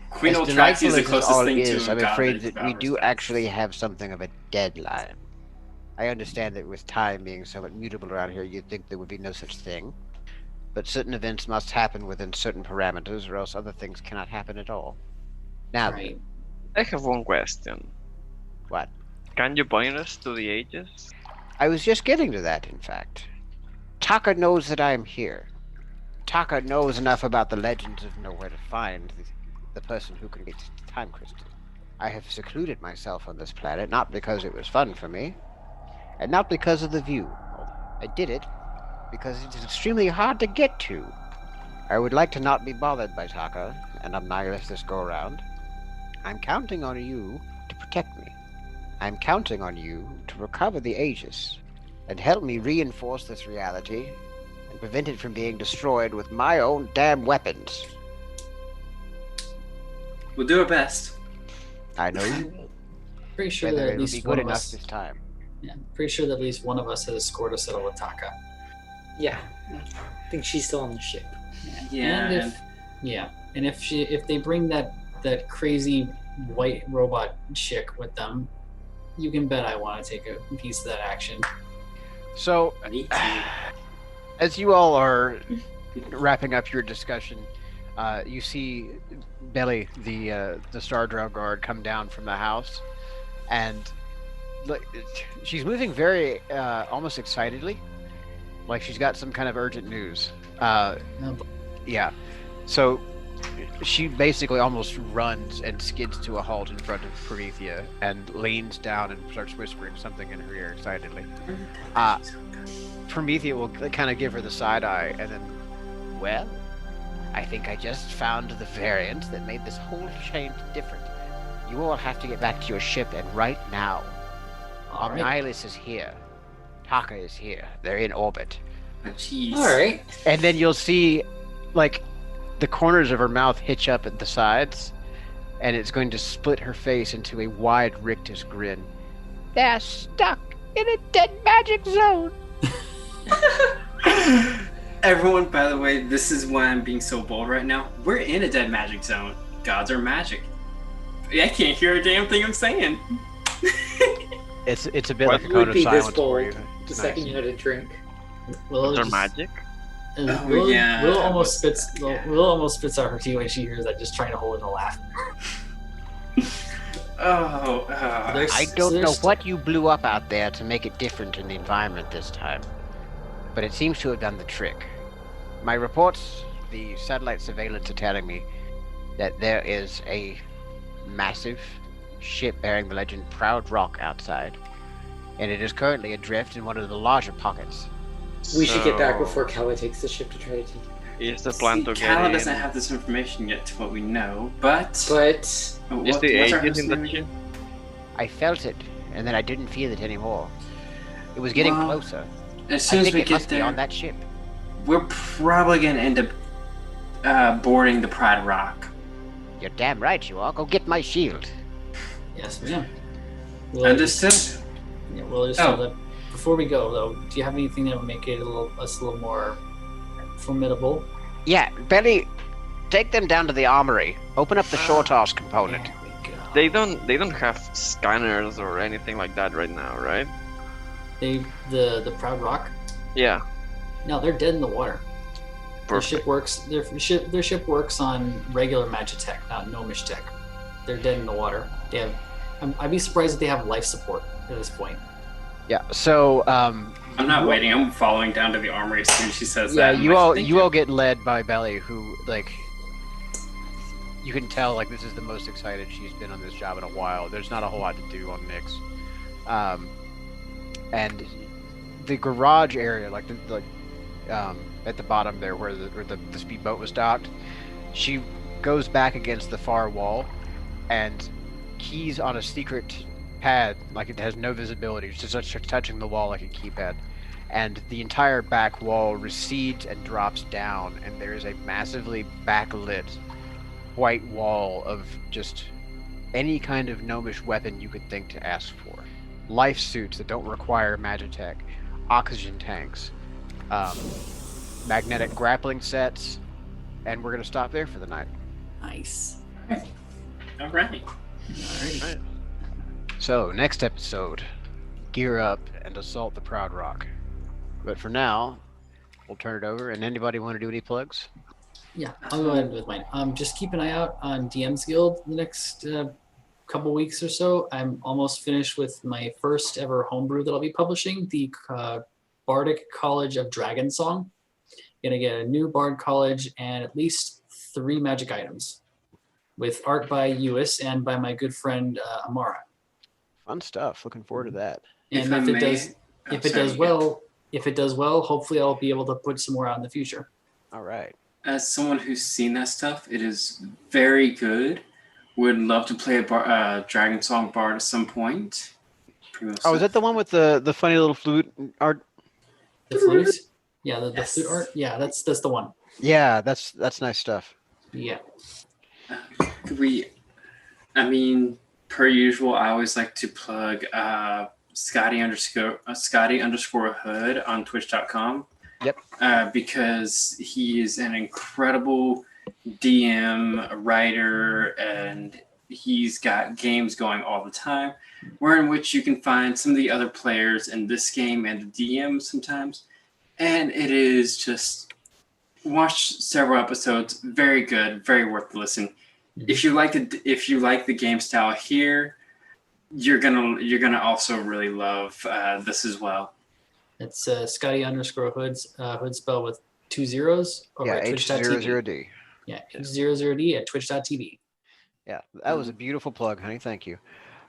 Queen As Otraxi delightful is the as this closest all thing is, to a I'm god afraid that that we Val do respects. actually have something of a deadline. I understand that with time being somewhat mutable around here, you'd think there would be no such thing. But certain events must happen within certain parameters, or else other things cannot happen at all. Now, Right. I have one question. what? Can you point us to the ages? I was just getting to that, in fact. Taka knows that I am here. Taka knows enough about the legends of know where to find the person who can get the time crystal. I have secluded myself on this planet, not because it was fun for me, and not because of the view. I did it because it is extremely hard to get to. I would like to not be bothered by Taka and Omnihilus this go-around. I'm counting on you to protect me. I'm counting on you to recover the Aegis and help me reinforce this reality and prevent it from being destroyed with my own damn weapons. We'll do our best. I know you will. Pretty sure Whether that it at will be least good one of enough us. this time. Yeah, pretty sure that at least one of us has a score to settle with Taka. Yeah. I think she's still on the ship. Yeah. And if they bring that crazy white robot chick with them, you can bet I want to take a piece of that action. So, I need to. as you all are wrapping up your discussion, you see Belly, the Star Drow guard, come down from the house, and she's moving very almost excitedly, Like she's got some kind of urgent news. Oh, Yeah. So she basically almost runs and skids to a halt in front of Promethea and leans down and starts whispering something in her ear excitedly. Promethea will kind of give her the side eye and then, well, I think I just found the variant that made this whole change different. You all have to get back to your ship, and right now. all right. Omnihilus is here. Taka is here. They're in orbit. Oh, jeez. All right. And then you'll see, like, the corners of her mouth hitch up at the sides, and it's going to split her face into a wide rictus grin. They're stuck in a dead magic zone. Everyone, by the way, this is why I'm being so bold right now. We're in a dead magic zone. Gods are magic. I can't hear a damn thing I'm saying. It's a bit like a You cone would of be this silence for you. bold the It's second nice. you had a drink. Will They're just- magic. uh, Oh, Will, yeah, Will that almost was- spits. yeah. Will almost spits out her tea when she hears that, just trying to hold in a laugh. There's- I don't know there's- what you blew up out there to make it different in the environment this time, but it seems to have done the trick. My reports, the satellite surveillance are telling me that there is a massive ship bearing the legend Proud Rock outside, and it is currently adrift in one of the larger pockets. We should get back So- before Kala takes the ship to try to take it. Is the plan to Calla get doesn't in? have this information yet to what we know, but... But Is the what's our agent host's in the name ship? again? I felt it, and then I didn't feel it anymore. It was getting Well, closer. As I soon as think we it get must be on there, that ship. we're probably going to end up boarding the Pride Rock. You're damn right you are. Go get my shield. Yes, ma'am. Will Understood? Yeah, well, just Oh. so that before we go, though, do you have anything that would make it us a little more formidable? Yeah, Belly, take them down to the armory. Open up the shore toss component. There we go. They don't have scanners or anything like that right now, right? The Proud Rock. Yeah. No, they're dead in the water. Their Perfect. ship works. Their ship works on regular magitech, not gnomish tech. They're dead in the water. They have. I'd be surprised if they have life support at this point. Yeah, so, I'm not waiting. I'm following down to the armory as soon as she says yeah, that. I'm you like, all "Thank you all get led by Belly, who, like, you can tell, like, this is the most excited she's been on this job in a while. There's not a whole lot to do on Nyx. And the garage area, like, at the bottom there where the speedboat was docked, she goes back against the far wall and keys on a secret pad, like it has no visibility, it's just touching the wall like a keypad. And the entire back wall recedes and drops down, and there is a massively backlit white wall of just any kind of gnomish weapon you could think to ask for. Life suits that don't require magitech, oxygen tanks, magnetic grappling sets, and we're gonna stop there for the night. Nice. All right. Alrighty. So, next episode, gear up and assault the Proud Rock. But for now, we'll turn it over. And anybody want to do any plugs? Yeah, I'll go ahead with mine. Just keep an eye out on DM's Guild the next couple weeks or so. I'm almost finished with my first ever homebrew that I'll be publishing, the Bardic College of Dragon Song. Gonna get a new Bard College and at least 3 magic items, with art by Uis and by my good friend Amara. Fun stuff. Looking forward to that. And I if it may- does, Oh, if it sorry, does you go. well, hopefully I'll be able to put some more out in the future. All right. As someone who's seen that stuff, it is very good. Would love to play a Dragon Song Bard at some point. Oh, is that the one with the funny little flute art? The flute, yeah, the Yes. flute art, yeah, that's the one. Yeah, that's nice stuff. Yeah. Could we? I mean, per usual, I always like to plug Scotty underscore Hood on Twitch.com. Yep. Because he is an incredible DM writer, and he's got games going all the time, where in which you can find some of the other players in this game and the DM sometimes, and it is just watch several episodes. Very good, very worth the listen. If you like the game style here, you're gonna also really love this as well. It's Scotty underscore Hoods Hood spell with 2 zeros over Yeah, at twitch.tv. H00D. Yeah, H00D at twitch.tv. Yeah, that was a beautiful plug, honey. Thank you.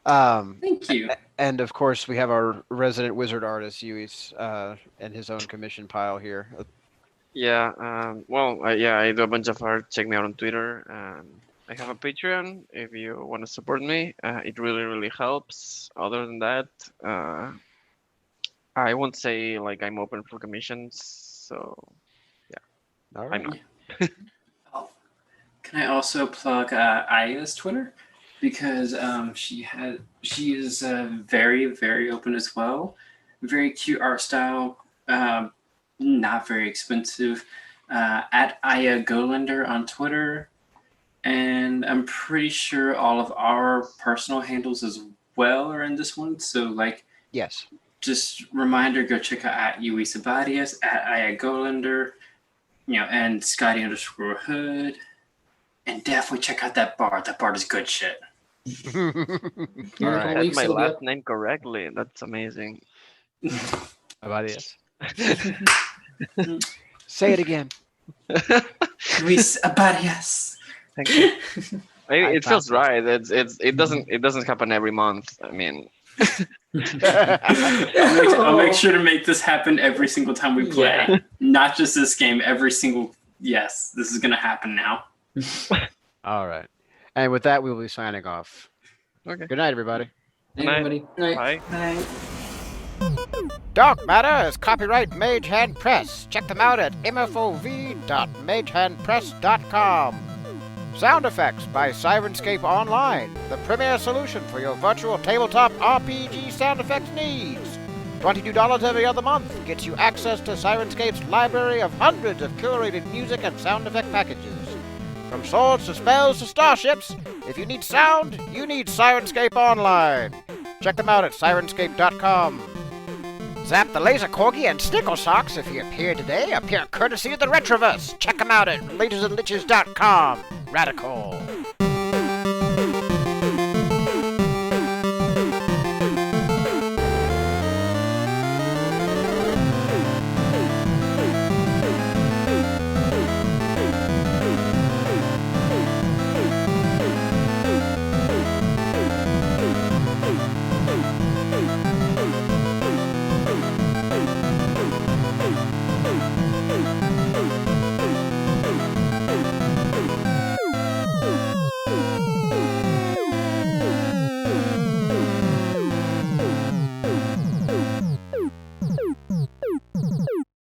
Thank you. And of course, we have our resident wizard artist, Yui's, and his own commission pile here. Yeah. Yeah, I do a bunch of art. Check me out on Twitter. I have a Patreon if you want to support me. It really, really helps. Other than that, I won't say like I'm open for commissions. So All I'm right. not. Can I also plug Aya's Twitter? Because she is very, very open as well. Very cute art style. Not very expensive. At Aya Golander on Twitter. And I'm pretty sure all of our personal handles as well are in this one. So like, Yes. just reminder, go check out at Yui Sabadius, at Aya Golander, and Scotty underscore Hood. And definitely check out that bard. That bard is good shit. All right. That's my last name correctly. That's amazing. Abadius. Say it again. Luis Abadius. Thank you. It thought feels so. right. It doesn't happen every month. I mean, I'll make sure to make this happen every single time we play. Yeah. Not just this game. Every single. Yes, this is gonna happen now. All right. And with that, we will be signing off. okay. Good night, everybody. Hey, Night. everybody. Bye. Night. Dark Matter is copyright Mage Hand Press. Check them out at mfov.magehandpress.com. Sound effects by Sirenscape Online, the premier solution for your virtual tabletop RPG sound effects needs. $22 every other month gets you access to Sirenscape's library of hundreds of curated music and sound effect packages. From swords to spells to starships, if you need sound, you need Sirenscape Online. Check them out at sirenscape.com. Zap the Laser Corgi and Snickle Socks, if you appear today, appear courtesy of the Retroverse. Check them out at lasersandliches.com. Radical.